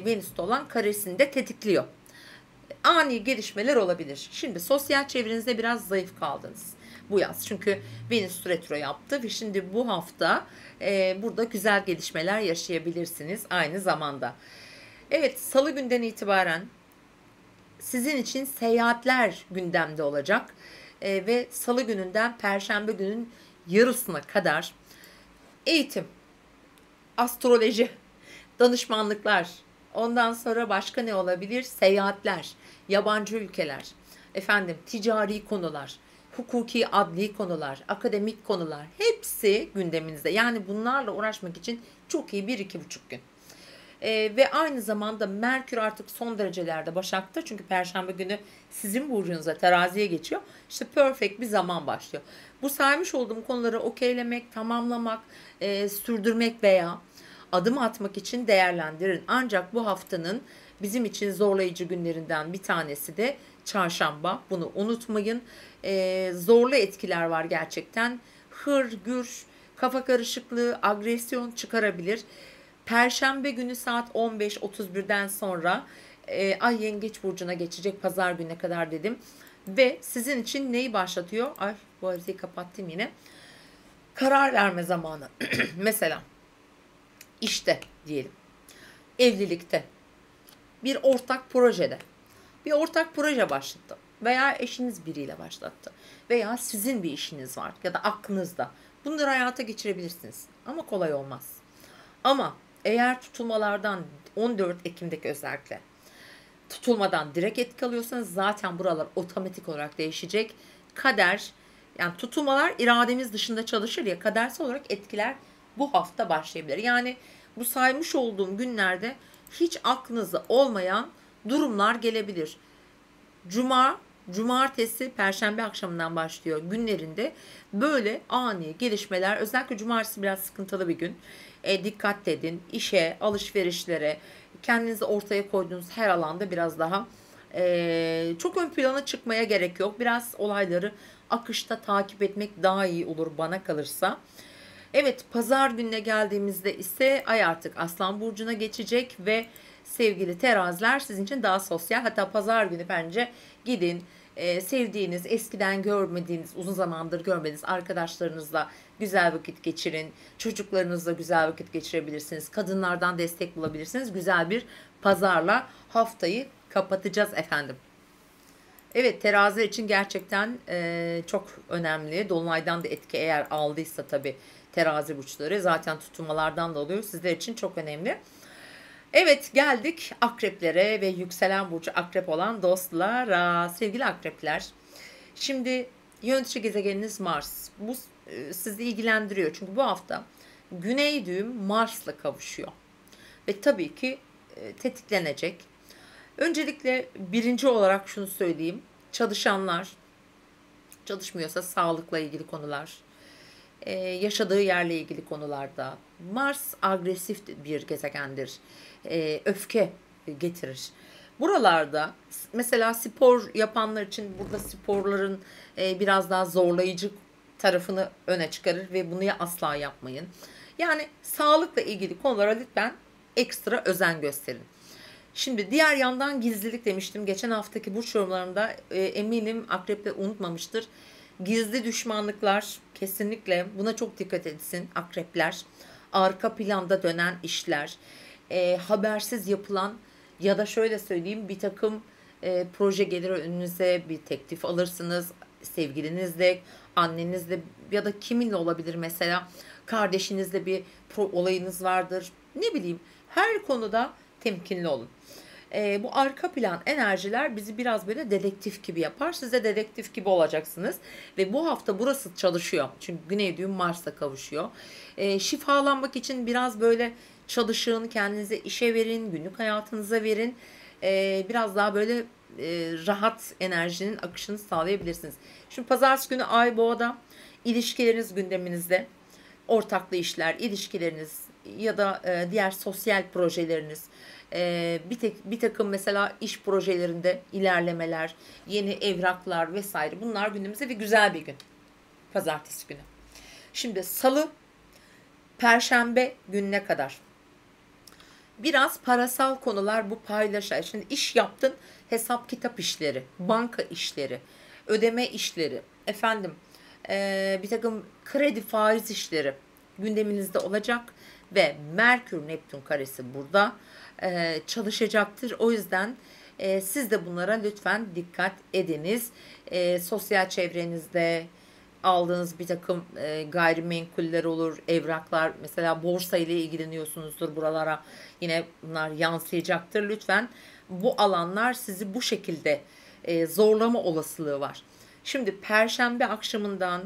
Venüs'te olan karesini de tetikliyor. Ani gelişmeler olabilir. Şimdi sosyal çevrenizde biraz zayıf kaldınız bu yaz. Çünkü Venüs retro yaptı ve şimdi bu hafta burada güzel gelişmeler yaşayabilirsiniz aynı zamanda. Evet, salı günden itibaren sizin için seyahatler gündemde olacak. Ve salı gününden perşembe günün yarısına kadar eğitim, astroloji, danışmanlıklar, ondan sonra başka ne olabilir? Seyahatler, yabancı ülkeler, efendim ticari konular, hukuki adli konular, akademik konular, hepsi gündeminizde. Yani bunlarla uğraşmak için çok iyi 1-2,5 gün. Ve aynı zamanda Merkür artık son derecelerde Başak'ta. Çünkü Perşembe günü sizin burcunuza, teraziye geçiyor. İşte perfect bir zaman başlıyor. Bu saymış olduğum konuları okeylemek, tamamlamak, sürdürmek veya adım atmak için değerlendirin. Ancak bu haftanın bizim için zorlayıcı günlerinden bir tanesi de çarşamba. Bunu unutmayın. Zorlu etkiler var gerçekten. Hır, gür, kafa karışıklığı, agresyon çıkarabilir. Perşembe günü saat 15.31'den sonra Ay Yengeç Burcu'na geçecek, pazar gününe kadar dedim. Ve sizin için neyi başlatıyor? Ay, bu haritayı kapattım yine. Karar verme zamanı. Mesela işte diyelim, evlilikte, bir ortak projede, bir ortak proje başlattı veya eşiniz biriyle başlattı veya sizin bir işiniz var ya da aklınızda. Bunları hayata geçirebilirsiniz ama kolay olmaz. Ama eğer tutulmalardan 14 Ekim'deki özellikle tutulmadan direkt etki alıyorsanız zaten buralar otomatik olarak değişecek. Kader, yani tutulmalar irademiz dışında çalışır ya, kadersel olarak etkiler bu hafta başlayabilir. Yani bu saymış olduğum günlerde hiç aklınızda olmayan durumlar gelebilir. Cumartesi, Perşembe akşamından başlıyor günlerinde böyle ani gelişmeler. Özellikle cumartesi biraz sıkıntılı bir gün. Dikkat edin. İşe, alışverişlere, kendinizi ortaya koyduğunuz her alanda biraz daha çok ön plana çıkmaya gerek yok. Biraz olayları akışta takip etmek daha iyi olur bana kalırsa. Evet, pazar gününe geldiğimizde ise ay artık Aslan Burcu'na geçecek ve sevgili teraziler sizin için daha sosyal. Hatta pazar günü bence gidin, sevdiğiniz, eskiden görmediğiniz, uzun zamandır görmediğiniz arkadaşlarınızla güzel vakit geçirin. Çocuklarınızla güzel vakit geçirebilirsiniz. Kadınlardan destek bulabilirsiniz. Güzel bir pazarla haftayı kapatacağız efendim. Evet, teraziler için gerçekten çok önemli. Dolunaydan da etki eğer aldıysa tabii terazi burçları zaten tutulmalardan da oluyor. Sizler için çok önemli. Evet, geldik akreplere ve yükselen burcu akrep olan dostlara. Sevgili akrepler, şimdi yönetici gezegeniniz Mars. Bu sizi ilgilendiriyor. Çünkü bu hafta güney düğüm Mars'la kavuşuyor. Ve tabii ki tetiklenecek. Öncelikle birinci olarak şunu söyleyeyim. Çalışanlar, çalışmıyorsa sağlıkla ilgili konular, yaşadığı yerle ilgili konularda. Mars agresif bir gezegendir. Öfke getirir. Buralarda mesela spor yapanlar için burada sporların biraz daha zorlayıcı tarafını öne çıkarır ve bunu asla yapmayın. Yani sağlıkla ilgili konulara lütfen ekstra özen gösterin. Şimdi diğer yandan gizlilik demiştim. Geçen haftaki burç yorumlarımda eminim akrepler unutmamıştır. Gizli düşmanlıklar, kesinlikle buna çok dikkat etsin akrepler. Arka planda dönen işler, habersiz yapılan ya da şöyle söyleyeyim, bir takım proje gelir önünüze, bir teklif alırsınız sevgilinizle, annenizle ya da kiminle olabilir, mesela kardeşinizle bir olayınız vardır. Ne bileyim, her konuda temkinli olun. Bu arka plan enerjiler bizi biraz böyle dedektif gibi yapar. Siz de dedektif gibi olacaksınız. Ve bu hafta burası çalışıyor. Çünkü Güney düğüm Mars'la kavuşuyor. Şifalanmak için biraz böyle çalışın, kendinize işe verin, günlük hayatınıza verin. Biraz daha böyle rahat enerjinin akışını sağlayabilirsiniz. Şimdi pazartesi günü Ay Boğa'da, ilişkileriniz gündeminizde. Ortaklı işler, ilişkileriniz ya da diğer sosyal projeleriniz, bir takım mesela iş projelerinde ilerlemeler, yeni evraklar vesaire, bunlar gündemimizde ve güzel bir gün. Pazartesi günü. Şimdi salı, perşembe gününe kadar biraz parasal konular, bu paylaşar. Şimdi iş yaptın, hesap kitap işleri, banka işleri, ödeme işleri, efendim bir takım kredi faiz işleri gündeminizde olacak ve Merkür Neptün karesi burada çalışacaktır. O yüzden siz de bunlara lütfen dikkat ediniz. Sosyal çevrenizde aldığınız bir takım gayrimenkuller olur, evraklar, mesela borsa ile ilgileniyorsunuzdur, buralara yine bunlar yansıyacaktır. Lütfen bu alanlar sizi bu şekilde zorlama olasılığı var. Şimdi perşembe akşamından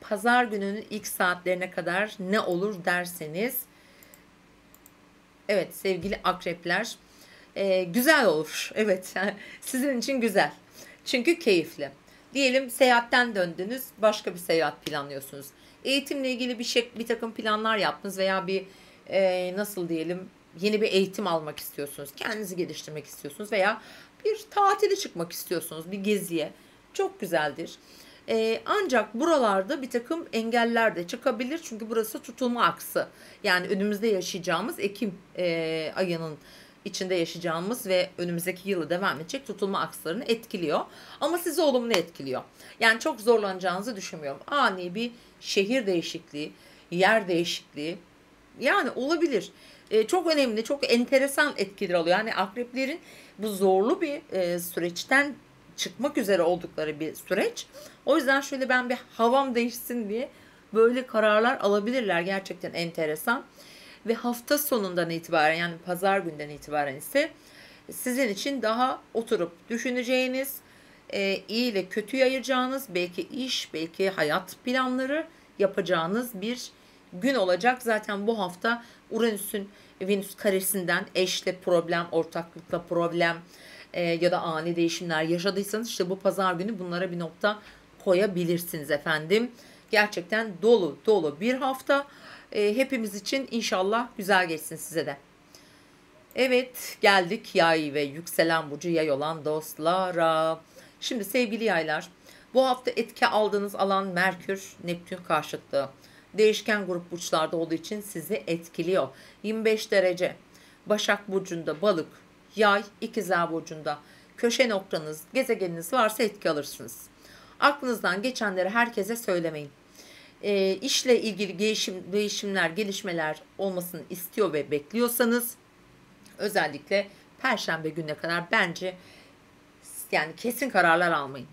pazar gününün ilk saatlerine kadar ne olur derseniz, Evet sevgili akrepler, güzel olur. Evet, yani sizin için güzel. Çünkü keyifli. Diyelim seyahatten döndünüz, başka bir seyahat planlıyorsunuz. Eğitimle ilgili bir takım planlar yaptınız veya bir, nasıl diyelim, yeni bir eğitim almak istiyorsunuz. Kendinizi geliştirmek istiyorsunuz veya bir tatile çıkmak istiyorsunuz, bir geziye. Çok güzeldir. Ancak buralarda bir takım engeller de çıkabilir. Çünkü burası tutulma aksı. Yani önümüzde yaşayacağımız Ekim ayının içinde yaşayacağımız ve önümüzdeki yılı devam edecek tutulma akslarını etkiliyor. Ama sizi olumlu etkiliyor. Yani çok zorlanacağınızı düşünmüyorum. Ani bir şehir değişikliği, yer değişikliği yani olabilir. Çok önemli, çok enteresan etkiler oluyor. Yani akreplerin bu zorlu bir süreçten çıkmak üzere oldukları bir süreç. O yüzden şöyle ben bir havam değişsin diye böyle kararlar alabilirler. Gerçekten enteresan. Ve hafta sonundan itibaren yani pazar günden itibaren ise sizin için daha oturup düşüneceğiniz, iyi ile kötüyü ayıracağınız, belki iş, belki hayat planları yapacağınız bir gün olacak. Zaten bu hafta Uranüs'ün Venüs karesinden eşle problem, ortaklıkla problem ya da ani değişimler yaşadıysanız işte bu pazar günü bunlara bir nokta koyabilirsiniz efendim. Gerçekten dolu dolu bir hafta. Hepimiz için inşallah güzel geçsin size de. Evet geldik yay ve yükselen burcu yay olan dostlara. Şimdi sevgili yaylar, bu hafta etki aldığınız alan Merkür Neptün karşıtlığı. Değişken grup burçlarda olduğu için sizi etkiliyor. 25 derece Başak Burcu'nda, Balık, Yay, İkizler Burcu'nda köşe noktanız, gezegeniniz varsa etki alırsınız. Aklınızdan geçenleri herkese söylemeyin. İşle ilgili değişimler, gelişmeler olmasını istiyor ve bekliyorsanız özellikle Perşembe gününe kadar bence yani kesin kararlar almayın.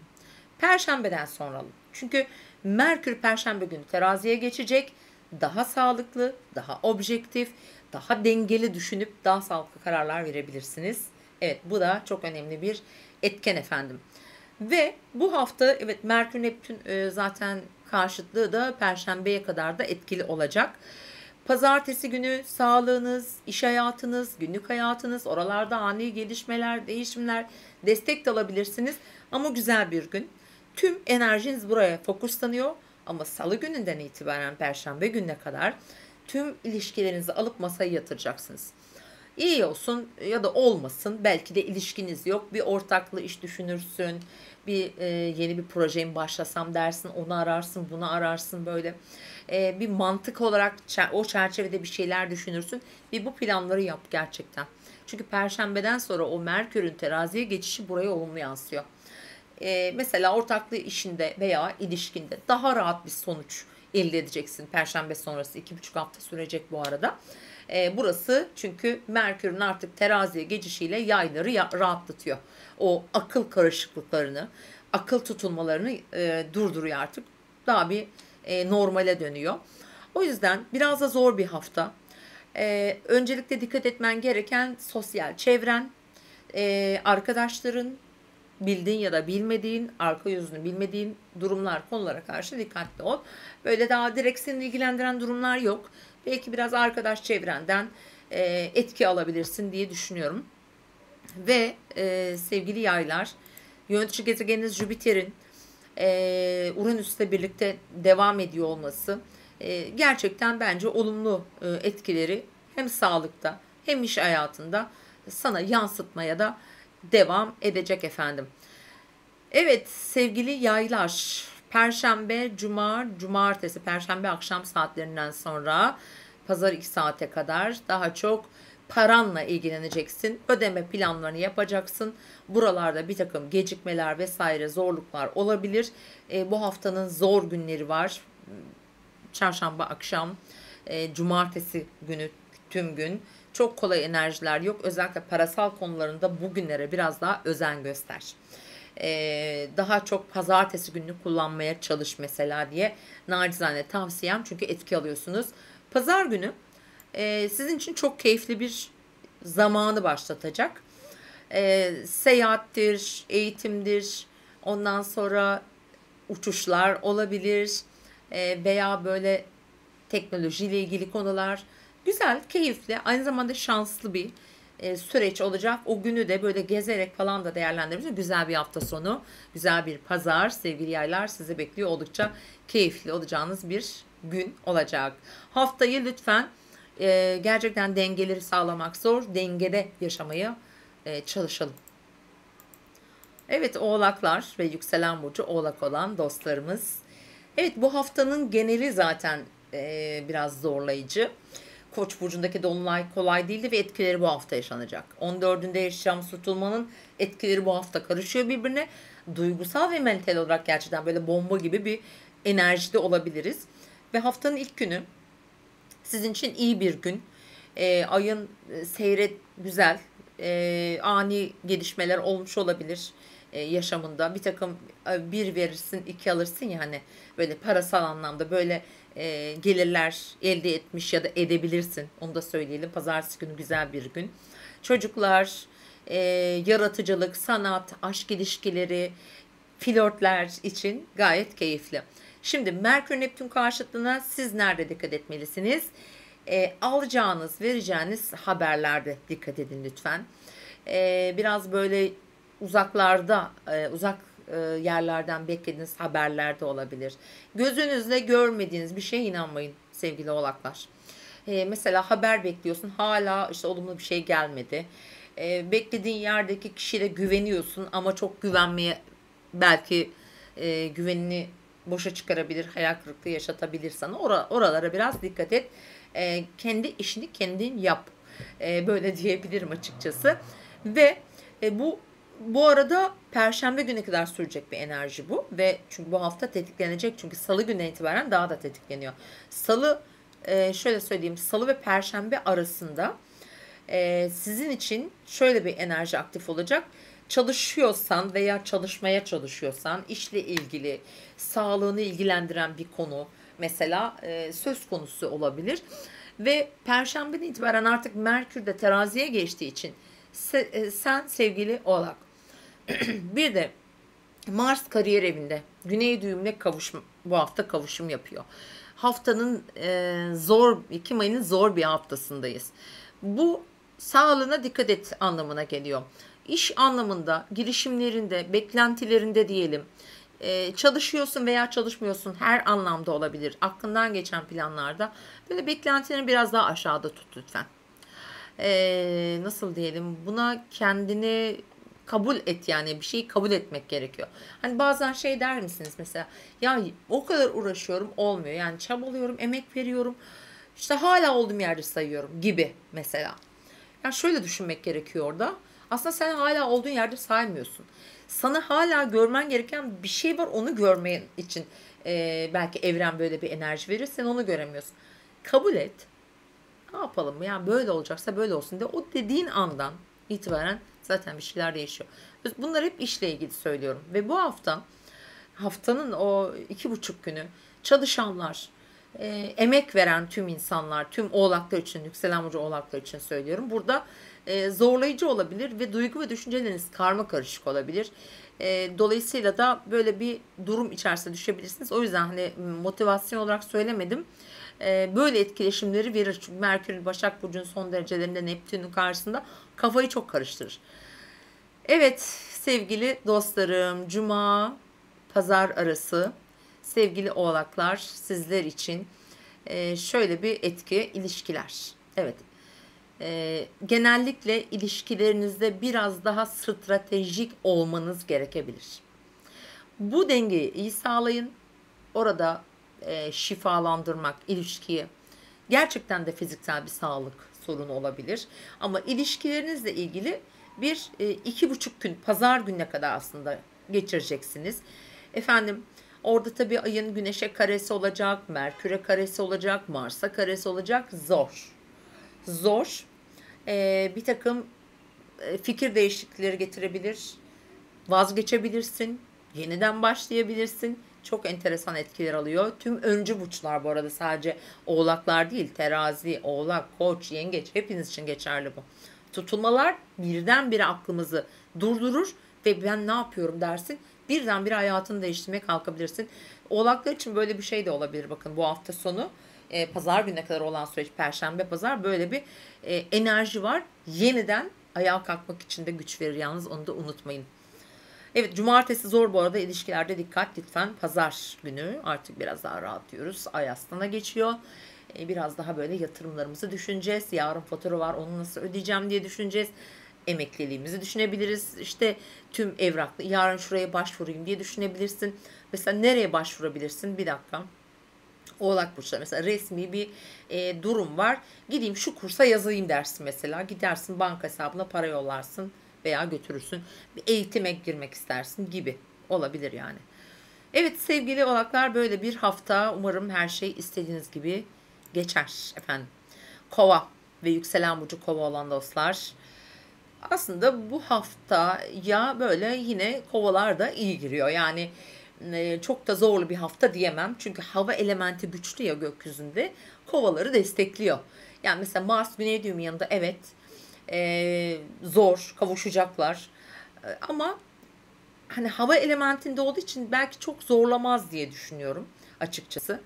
Perşembeden sonra alın. Çünkü Merkür Perşembe günü teraziye geçecek. Daha sağlıklı, daha objektif, daha dengeli düşünüp daha sağlıklı kararlar verebilirsiniz. Evet bu da çok önemli bir etken efendim. Ve bu hafta evet Merkür Neptün zaten karşıtlığı da Perşembeye kadar da etkili olacak. Pazartesi günü sağlığınız, iş hayatınız, günlük hayatınız, oralarda ani gelişmeler, değişimler, destek de alabilirsiniz. Ama güzel bir gün. Tüm enerjiniz buraya fokuslanıyor. Ama salı gününden itibaren perşembe gününe kadar tüm ilişkilerinizi alıp masaya yatıracaksınız. İyi olsun ya da olmasın. Belki de ilişkiniz yok. Bir ortaklı iş düşünürsün. Yeni bir projeye mi başlasam dersin. Onu ararsın, bunu ararsın böyle. Bir mantık olarak o çerçevede bir şeyler düşünürsün. Bir bu planları yap gerçekten. Çünkü perşembeden sonra o Merkür'ün teraziye geçişi buraya olumlu yansıyor. Mesela ortaklı işinde veya ilişkinde daha rahat bir sonuç elde edeceksin. Perşembe sonrası 2,5 hafta sürecek bu arada. Burası çünkü Merkür'ün artık teraziye geçişiyle yayları rahatlatıyor. O akıl karışıklıklarını, akıl tutulmalarını durduruyor artık. Daha bir normale dönüyor. O yüzden biraz da zor bir hafta. Öncelikle dikkat etmen gereken sosyal çevren, arkadaşların, bildiğin ya da bilmediğin, arka yüzünü bilmediğin durumlar, konulara karşı dikkatli ol. Böyle daha direkt seni ilgilendiren durumlar yok. Belki biraz arkadaş çevrenden etki alabilirsin diye düşünüyorum. Ve sevgili yaylar, yönetici gezegeniniz Jüpiter'in Uranüs'le birlikte devam ediyor olması gerçekten bence olumlu etkileri hem sağlıkta hem iş hayatında sana yansıtmaya da devam edecek efendim. Evet sevgili yaylar, Perşembe, Cumartesi, Perşembe akşam saatlerinden sonra Pazar 2 saate kadar daha çok paranla ilgileneceksin. Ödeme planlarını yapacaksın. Buralarda bir takım gecikmeler vesaire zorluklar olabilir. Bu haftanın zor günleri var. Çarşamba akşam, Cumartesi günü tüm gün çok kolay enerjiler yok. Özellikle parasal konularında bugünlere biraz daha özen göster. Daha çok pazartesi gününü kullanmaya çalış mesela diye nacizane tavsiyem çünkü etki alıyorsunuz. Pazar günü sizin için çok keyifli bir zamanı başlatacak. Seyahattir, eğitimdir, ondan sonra uçuşlar olabilir veya böyle teknolojiyle ilgili konular. Güzel, keyifli, aynı zamanda şanslı bir süreç olacak. O günü de böyle gezerek falan da değerlendirebiliriz. Güzel bir hafta sonu, güzel bir pazar sevgili yaylar sizi bekliyor. Oldukça keyifli olacağınız bir gün olacak. Haftayı lütfen gerçekten dengeleri sağlamak zor. Dengede yaşamaya çalışalım. Evet, oğlaklar ve yükselen burcu oğlak olan dostlarımız. Evet, bu haftanın geneli zaten biraz zorlayıcı. Koç burcundaki dolunay kolay değildi ve etkileri bu hafta yaşanacak. 14'ünde yaşayacağımız tutulmanın etkileri bu hafta karışıyor birbirine. Duygusal ve mental olarak gerçekten böyle bomba gibi bir enerjide olabiliriz. Ve haftanın ilk günü sizin için iyi bir gün. Ayın seyret güzel, ani gelişmeler olmuş olabilir yaşamında. Bir takım bir verirsin, iki alırsın ya hani böyle parasal anlamda böyle gelirler elde etmiş ya da edebilirsin. Onu da söyleyelim. Pazartesi günü güzel bir gün. Çocuklar, yaratıcılık, sanat, aşk ilişkileri, flörtler için gayet keyifli. Şimdi Merkür Neptün karşıtlığına siz nerede dikkat etmelisiniz? Alacağınız, vereceğiniz haberlerde dikkat edin lütfen. Biraz böyle uzaklarda, uzak yerlerden beklediğiniz haberler de olabilir. Gözünüzle görmediğiniz bir şeye inanmayın sevgili oğlaklar. Mesela haber bekliyorsun, hala işte olumlu bir şey gelmedi. Beklediğin yerdeki kişiyle güveniyorsun ama çok güvenmeye belki güvenini boşa çıkarabilir, hayal kırıklığı yaşatabilir sana. Oralara biraz dikkat et. Kendi işini kendin yap. Böyle diyebilirim açıkçası. Ve bu arada Perşembe güne kadar sürecek bir enerji bu. Ve çünkü bu hafta tetiklenecek. Çünkü Salı günden itibaren daha da tetikleniyor. Salı, şöyle söyleyeyim. Salı ve Perşembe arasında sizin için şöyle bir enerji aktif olacak. Çalışıyorsan veya çalışmaya çalışıyorsan işle ilgili, sağlığını ilgilendiren bir konu mesela söz konusu olabilir. Ve Perşembeden itibaren artık Merkür de teraziye geçtiği için sen sevgili Oğlak. Bir de Mars kariyer evinde Güney düğümle bu hafta kavuşum yapıyor. Haftanın zor, Ekim ayının zor bir haftasındayız. Bu sağlığına dikkat et anlamına geliyor. İş anlamında, girişimlerinde, beklentilerinde diyelim. Çalışıyorsun veya çalışmıyorsun, her anlamda olabilir. Aklından geçen planlarda böyle beklentilerini biraz daha aşağıda tut lütfen. Nasıl diyelim, buna kendini kabul et, yani bir şeyi kabul etmek gerekiyor. Hani bazen şey der misiniz mesela, ya o kadar uğraşıyorum olmuyor, yani çabalıyorum, emek veriyorum, işte hala olduğum yerde sayıyorum gibi mesela. Ya şöyle düşünmek gerekiyor orada. Aslında sen hala olduğun yerde saymıyorsun. Sana hala görmen gereken bir şey var, onu görmen için belki evren böyle bir enerji verir, sen onu göremiyorsun. Kabul et. Ne yapalım ya, böyle olacaksa böyle olsun de, o dediğin andan itibaren zaten bir şeyler değişiyor. Bunlar hep işle ilgili söylüyorum. Ve bu haftanın o 2,5 günü çalışanlar, emek veren tüm insanlar, tüm oğlaklar için, yükselen burcu oğlaklar için söylüyorum. Burada zorlayıcı olabilir ve duygu ve düşünceleriniz karma karışık olabilir. Dolayısıyla da böyle bir durum içerisinde düşebilirsiniz. O yüzden hani motivasyon olarak söylemedim. Böyle etkileşimleri verir. Çünkü Merkür Başak Burcu'nun son derecelerinde Neptün'ün karşısında kafayı çok karıştırır. Evet sevgili dostlarım, Cuma, Pazar arası sevgili oğlaklar sizler için şöyle bir etki, ilişkiler. Evet. Genellikle ilişkilerinizde biraz daha stratejik olmanız gerekebilir. Bu dengeyi iyi sağlayın. Orada şifalandırmak ilişkiyi, gerçekten de fiziksel bir sağlık sorunu olabilir. Ama ilişkilerinizle ilgili bir 2,5 gün, pazar gününe kadar aslında geçireceksiniz. Efendim, orada tabii ayın güneşe karesi olacak, Merkür'e karesi olacak, Mars'a karesi olacak. Zor. Zor. Bir takım fikir değişiklikleri getirebilir. Vazgeçebilirsin. Yeniden başlayabilirsin. Çok enteresan etkiler alıyor. Tüm öncü burçlar bu arada, sadece oğlaklar değil. Terazi, oğlak, koç, yengeç, hepiniz için geçerli bu. Tutulmalar birdenbire aklımızı durdurur ve ben ne yapıyorum dersin. Birdenbire hayatını değiştirmeye kalkabilirsin. Oğlaklar için böyle bir şey de olabilir bakın bu hafta sonu. pazar gününe kadar olan süreç, perşembe pazar, böyle bir enerji var. Yeniden ayağa kalkmak için de güç verir yalnız, onu da unutmayın. Evet, cumartesi zor bu arada, ilişkilerde dikkat lütfen. Pazar günü artık biraz daha rahatlıyoruz. Ay Aslan'a geçiyor. Biraz daha böyle yatırımlarımızı düşüneceğiz. Yarın fatura var, onu nasıl ödeyeceğim diye düşüneceğiz. Emekliliğimizi düşünebiliriz. İşte tüm evraklı, yarın şuraya başvurayım diye düşünebilirsin. Mesela nereye başvurabilirsin? Bir dakika. Oğlak burçları mesela resmi bir durum var. Gideyim şu kursa yazayım dersin mesela. Gidersin banka hesabına para yollarsın veya götürürsün. Bir eğitime girmek istersin gibi olabilir yani. Evet sevgili oğlaklar, böyle bir hafta. Umarım her şey istediğiniz gibi geçer efendim. Kova ve yükselen burcu kova olan dostlar. Aslında bu hafta ya böyle yine kovalar da iyi giriyor. Yani çok da zorlu bir hafta diyemem. Çünkü hava elementi güçlü ya gökyüzünde. Kovaları destekliyor. Yani mesela Mars Güney düğümü yanında, evet zor kavuşacaklar. Ama hani hava elementinde olduğu için belki çok zorlamaz diye düşünüyorum açıkçası.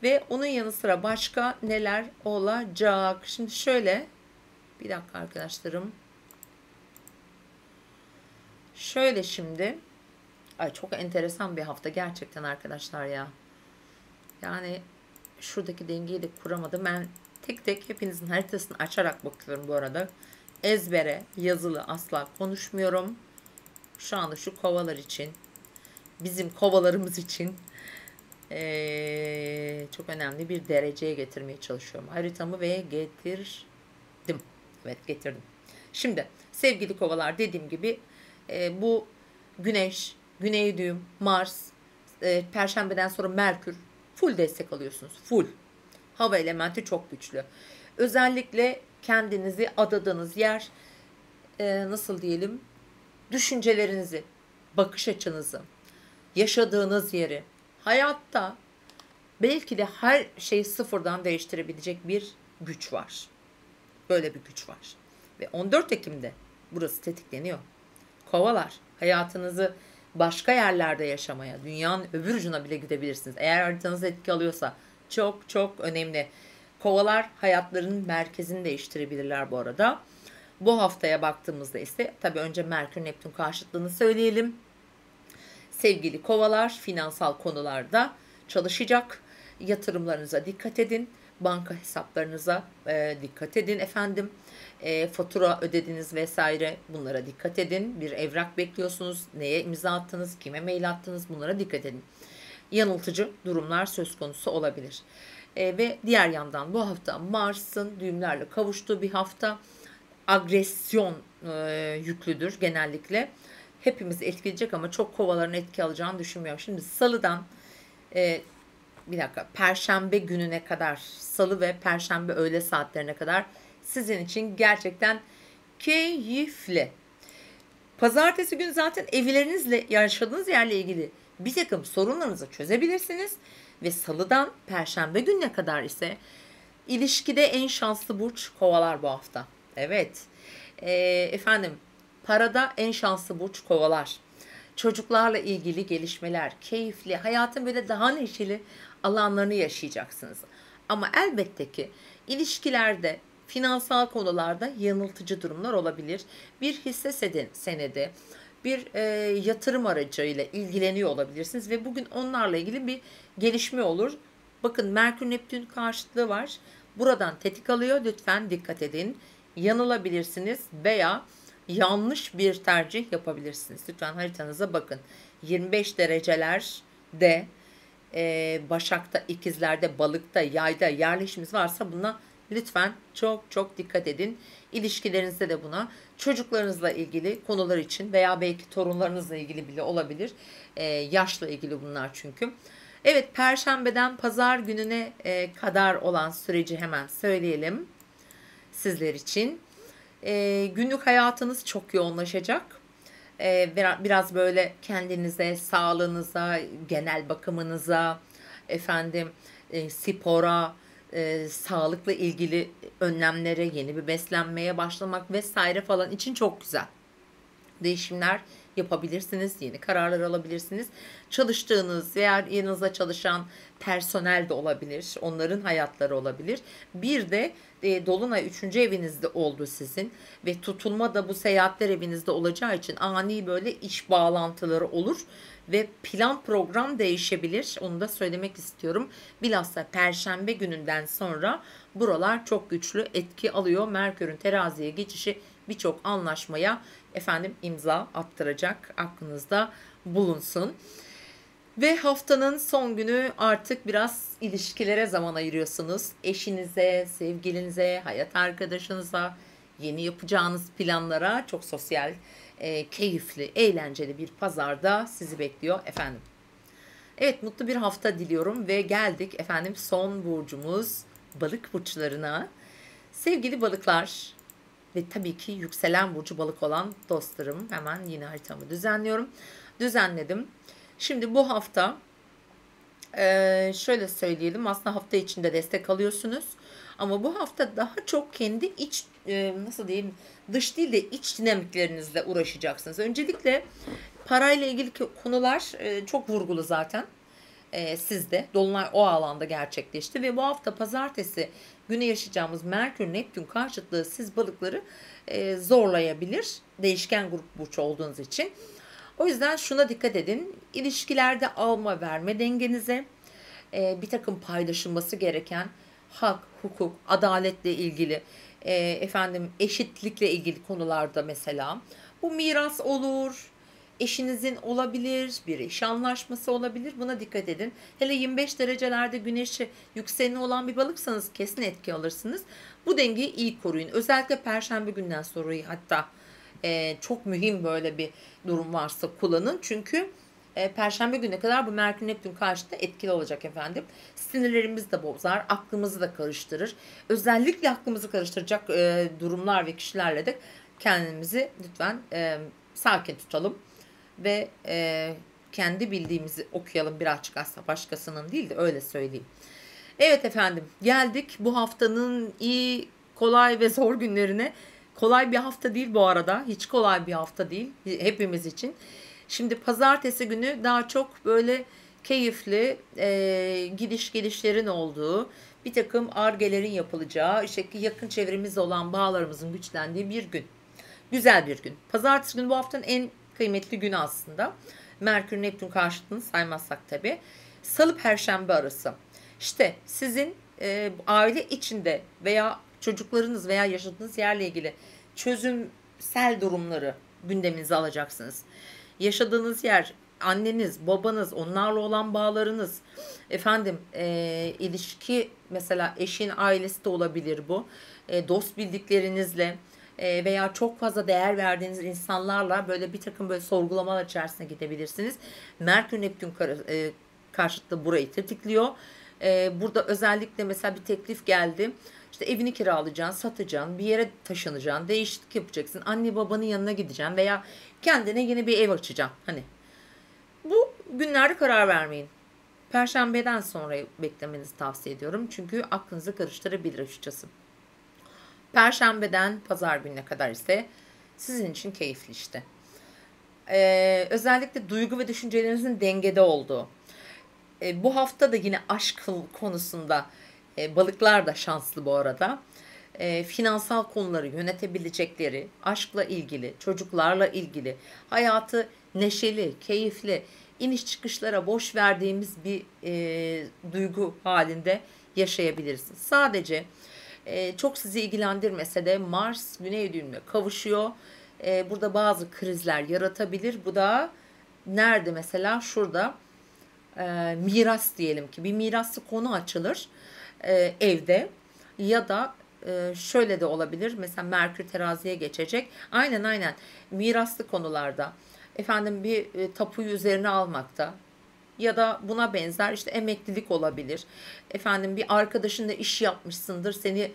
Ve onun yanı sıra başka neler olacak? Şimdi şöyle bir dakika arkadaşlarım. Şöyle şimdi. Ay çok enteresan bir hafta gerçekten arkadaşlar ya. Yani şuradaki dengeyi de kuramadım. Ben tek tek hepinizin haritasını açarak bakıyorum bu arada. Ezbere yazılı asla konuşmuyorum. Şu anda şu kovalar için, bizim kovalarımız için çok önemli bir dereceye getirmeye çalışıyorum haritamı ve getirdim. Evet, getirdim. Şimdi sevgili kovalar, dediğim gibi bu Güneş, Güney düğüm, Mars, Perşembeden sonra Merkür, full destek alıyorsunuz. Full. Hava elementi çok güçlü. Özellikle kendinizi adadığınız yer, nasıl diyelim, düşüncelerinizi, bakış açınızı, yaşadığınız yeri, hayatta belki de her şeyi sıfırdan değiştirebilecek bir güç var. Böyle bir güç var. Ve 14 Ekim'de burası tetikleniyor. Kovalar, hayatınızı başka yerlerde yaşamaya, dünyanın öbür ucuna bile gidebilirsiniz. Eğer haritanız etki alıyorsa çok çok önemli. Kovalar hayatlarının merkezini değiştirebilirler bu arada. Bu haftaya baktığımızda ise tabii önce Merkür Neptün karşıtlığını söyleyelim. Sevgili kovalar, finansal konularda çalışacak. Yatırımlarınıza dikkat edin. Banka hesaplarınıza dikkat edin efendim. Fatura ödediniz vesaire, bunlara dikkat edin. Bir evrak bekliyorsunuz. Neye imza attınız, kime mail attınız, bunlara dikkat edin. Yanıltıcı durumlar söz konusu olabilir. Ve diğer yandan bu hafta Mars'ın düğümlerle kavuştuğu bir hafta. Agresyon yüklüdür genellikle. Hepimizi etkileyecek ama çok kovaların etki alacağını düşünmüyorum. Şimdi salıdan bir dakika, perşembe gününe kadar, salı ve perşembe öğle saatlerine kadar sizin için gerçekten keyifli. Pazartesi günü zaten evlerinizle, yaşadığınız yerle ilgili bir takım sorunlarınızı çözebilirsiniz. Ve salıdan perşembe gününe kadar ise ilişkide en şanslı burç kovalar bu hafta. Evet. Efendim, parada en şanslı burç kovalar. Çocuklarla ilgili gelişmeler, keyifli, hayatın böyle daha neşeli alanlarını yaşayacaksınız. Ama elbette ki ilişkilerde, finansal konularda yanıltıcı durumlar olabilir. Bir hisse senedi, bir yatırım aracıyla ilgileniyor olabilirsiniz ve bugün onlarla ilgili bir gelişme olur. Bakın, Merkür Neptün karşıtlığı var. Buradan tetik alıyor. Lütfen dikkat edin. Yanılabilirsiniz veya yanlış bir tercih yapabilirsiniz. Lütfen haritanıza bakın. 25 derecelerde Başak'ta, İkizler'de, Balık'ta, Yay'da yerleşimimiz varsa buna lütfen çok çok dikkat edin. İlişkilerinizde de buna, çocuklarınızla ilgili konular için veya belki torunlarınızla ilgili bile olabilir. Yaşla ilgili bunlar çünkü. Evet, Perşembeden Pazar gününe kadar olan süreci hemen söyleyelim sizler için. Günlük hayatınız çok yoğunlaşacak. Biraz böyle kendinize, sağlığınıza, genel bakımınıza, efendim spora, sağlıkla ilgili önlemlere, yeni bir beslenmeye başlamak vesaire falan için çok güzel değişimler yapabilirsiniz, yeni kararlar alabilirsiniz. Çalıştığınız veya yanınızda çalışan personel de olabilir, onların hayatları olabilir. Bir de Dolunay 3. evinizde oldu sizin ve tutulma da bu seyahatler evinizde olacağı için ani böyle iş bağlantıları olur ve plan program değişebilir. Onu da söylemek istiyorum. Bilhassa Perşembe gününden sonra buralar çok güçlü etki alıyor. Merkür'ün teraziye geçişi birçok anlaşmaya imza attıracak. Aklınızda bulunsun. Ve haftanın son günü artık biraz ilişkilere zaman ayırıyorsunuz. Eşinize, sevgilinize, hayat arkadaşınıza, yeni yapacağınız planlara çok sosyal, keyifli, eğlenceli bir pazarda sizi bekliyor efendim. Evet, mutlu bir hafta diliyorum ve geldik son burcumuz balık burçlarına. Sevgili balıklar ve tabii ki yükselen burcu balık olan dostlarım, hemen yine haritamı düzenledim. Şimdi bu hafta şöyle söyleyelim, aslında hafta içinde destek alıyorsunuz. Ama bu hafta daha çok kendi iç dış değil de iç dinamiklerinizle uğraşacaksınız. Öncelikle parayla ilgili konular çok vurgulu zaten. Sizde Dolunay o alanda gerçekleşti ve bu hafta pazartesi günü yaşayacağımız Merkür Neptün karşıtlığı siz balıkları zorlayabilir. Değişken grup burç olduğunuz için. O yüzden şuna dikkat edin. İlişkilerde alma verme dengenize, bir takım paylaşılması gereken hak, hukuk, adaletle ilgili, eşitlikle ilgili konularda mesela. Bu miras olur, eşinizin olabilir, bir iş anlaşması olabilir. Buna dikkat edin. Hele 25 derecelerde güneşi yükseleni olan bir balıksanız kesin etki alırsınız. Bu dengeyi iyi koruyun. Özellikle Perşembe günden sonra hatta çok mühim böyle bir durum varsa kullanın. Çünkü Perşembe gününe kadar bu Merkür Neptün karşıtı etkili olacak efendim. Sinirlerimizi de bozar, aklımızı da karıştırır. Özellikle aklımızı karıştıracak durumlar ve kişilerle de kendimizi lütfen sakin tutalım. Ve kendi bildiğimizi okuyalım birazcık, aslında başkasının değil de öyle söyleyeyim. Evet efendim, geldik bu haftanın iyi, kolay ve zor günlerine. Kolay bir hafta değil bu arada. Hiç kolay bir hafta değil hepimiz için. Şimdi pazartesi günü daha çok böyle keyifli gidiş gelişlerin olduğu, bir takım argelerin yapılacağı, işte yakın çevremizde olan bağlarımızın güçlendiği bir gün. Güzel bir gün. Pazartesi günü bu haftanın en kıymetli günü aslında. Merkür Neptün karşıtlığını saymazsak tabii. Salı Perşembe arası. İşte sizin aile içinde veya çocuklarınız veya yaşadığınız yerle ilgili çözümsel durumları gündeminize alacaksınız. Yaşadığınız yer, anneniz, babanız, onlarla olan bağlarınız, ilişki, mesela eşin ailesi de olabilir bu. Dost bildiklerinizle veya çok fazla değer verdiğiniz insanlarla böyle bir takım böyle sorgulamalar içerisine gidebilirsiniz. Merkür Neptün karşıtlığı burayı tetikliyor. Burada özellikle mesela bir teklif geldi. İşte evini kiralayacaksın, satacaksın, bir yere taşınacaksın, değişiklik yapacaksın, anne babanın yanına gideceksin veya kendine yeni bir ev açacaksın. Hani bu günlerde karar vermeyin. Perşembeden sonra beklemenizi tavsiye ediyorum. Çünkü aklınızı karıştırabilir açıkçası. Perşembeden pazar gününe kadar ise sizin için keyifli işte. Özellikle duygu ve düşüncelerinizin dengede olduğu. Bu hafta da yine aşk konusunda balıklar da şanslı bu arada. Finansal konuları yönetebilecekleri, aşkla ilgili, çocuklarla ilgili, hayatı neşeli, keyifli, iniş çıkışlara boş verdiğimiz bir duygu halinde yaşayabilirsiniz. Sadece çok sizi ilgilendirmese de Mars Güney düğümüne kavuşuyor. Burada bazı krizler yaratabilir. Bu da nerede mesela? Şurada miras diyelim ki bir miraslı konu açılır evde ya da şöyle de olabilir. Mesela Merkür teraziye geçecek. Aynen miraslı konularda bir tapuyu üzerine almakta ya da buna benzer işte emeklilik olabilir. Bir arkadaşınla iş yapmışsındır, seni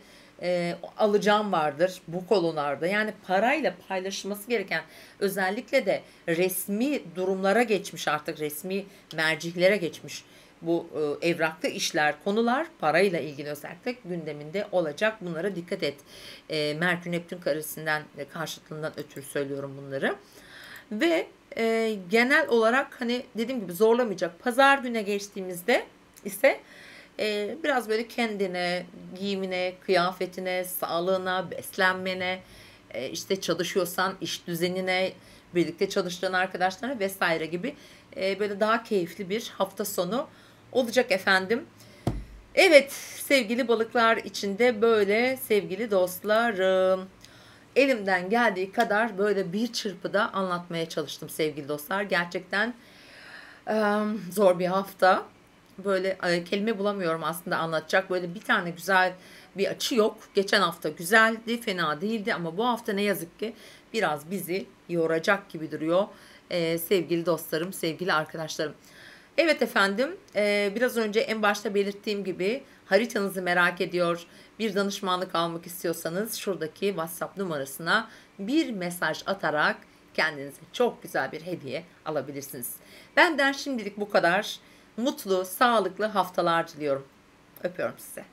alacağım vardır bu konularda. Yani parayla paylaşılması gereken, özellikle de resmi durumlara geçmiş, artık resmi mercihlere geçmiş bu evraklı işler, konular parayla ilgili özellikle gündeminde olacak. Bunlara dikkat et. Merkür Neptün karesinden, karşıtlığından ötürü söylüyorum bunları. Ve Genel olarak hani dediğim gibi zorlamayacak. Pazar güne geçtiğimizde ise biraz böyle kendine, giyimine, kıyafetine, sağlığına, beslenmene, işte çalışıyorsan iş düzenine, birlikte çalıştığın arkadaşlarına vesaire gibi böyle daha keyifli bir hafta sonu olacak efendim. Evet sevgili balıklar içinde böyle sevgili dostlarım. Elimden geldiği kadar böyle bir çırpıda anlatmaya çalıştım sevgili dostlar. Gerçekten zor bir hafta. Böyle kelime bulamıyorum aslında anlatacak. Böyle bir tane güzel bir açı yok. Geçen hafta güzeldi, fena değildi ama bu hafta ne yazık ki biraz bizi yoracak gibi duruyor. Sevgili dostlarım, sevgili arkadaşlarım. Evet efendim, biraz önce en başta belirttiğim gibi haritanızı merak ediyor, bir danışmanlık almak istiyorsanız şuradaki WhatsApp numarasına bir mesaj atarak kendinize çok güzel bir hediye alabilirsiniz. Benden şimdilik bu kadar. Mutlu, sağlıklı haftalar diliyorum. Öpüyorum size.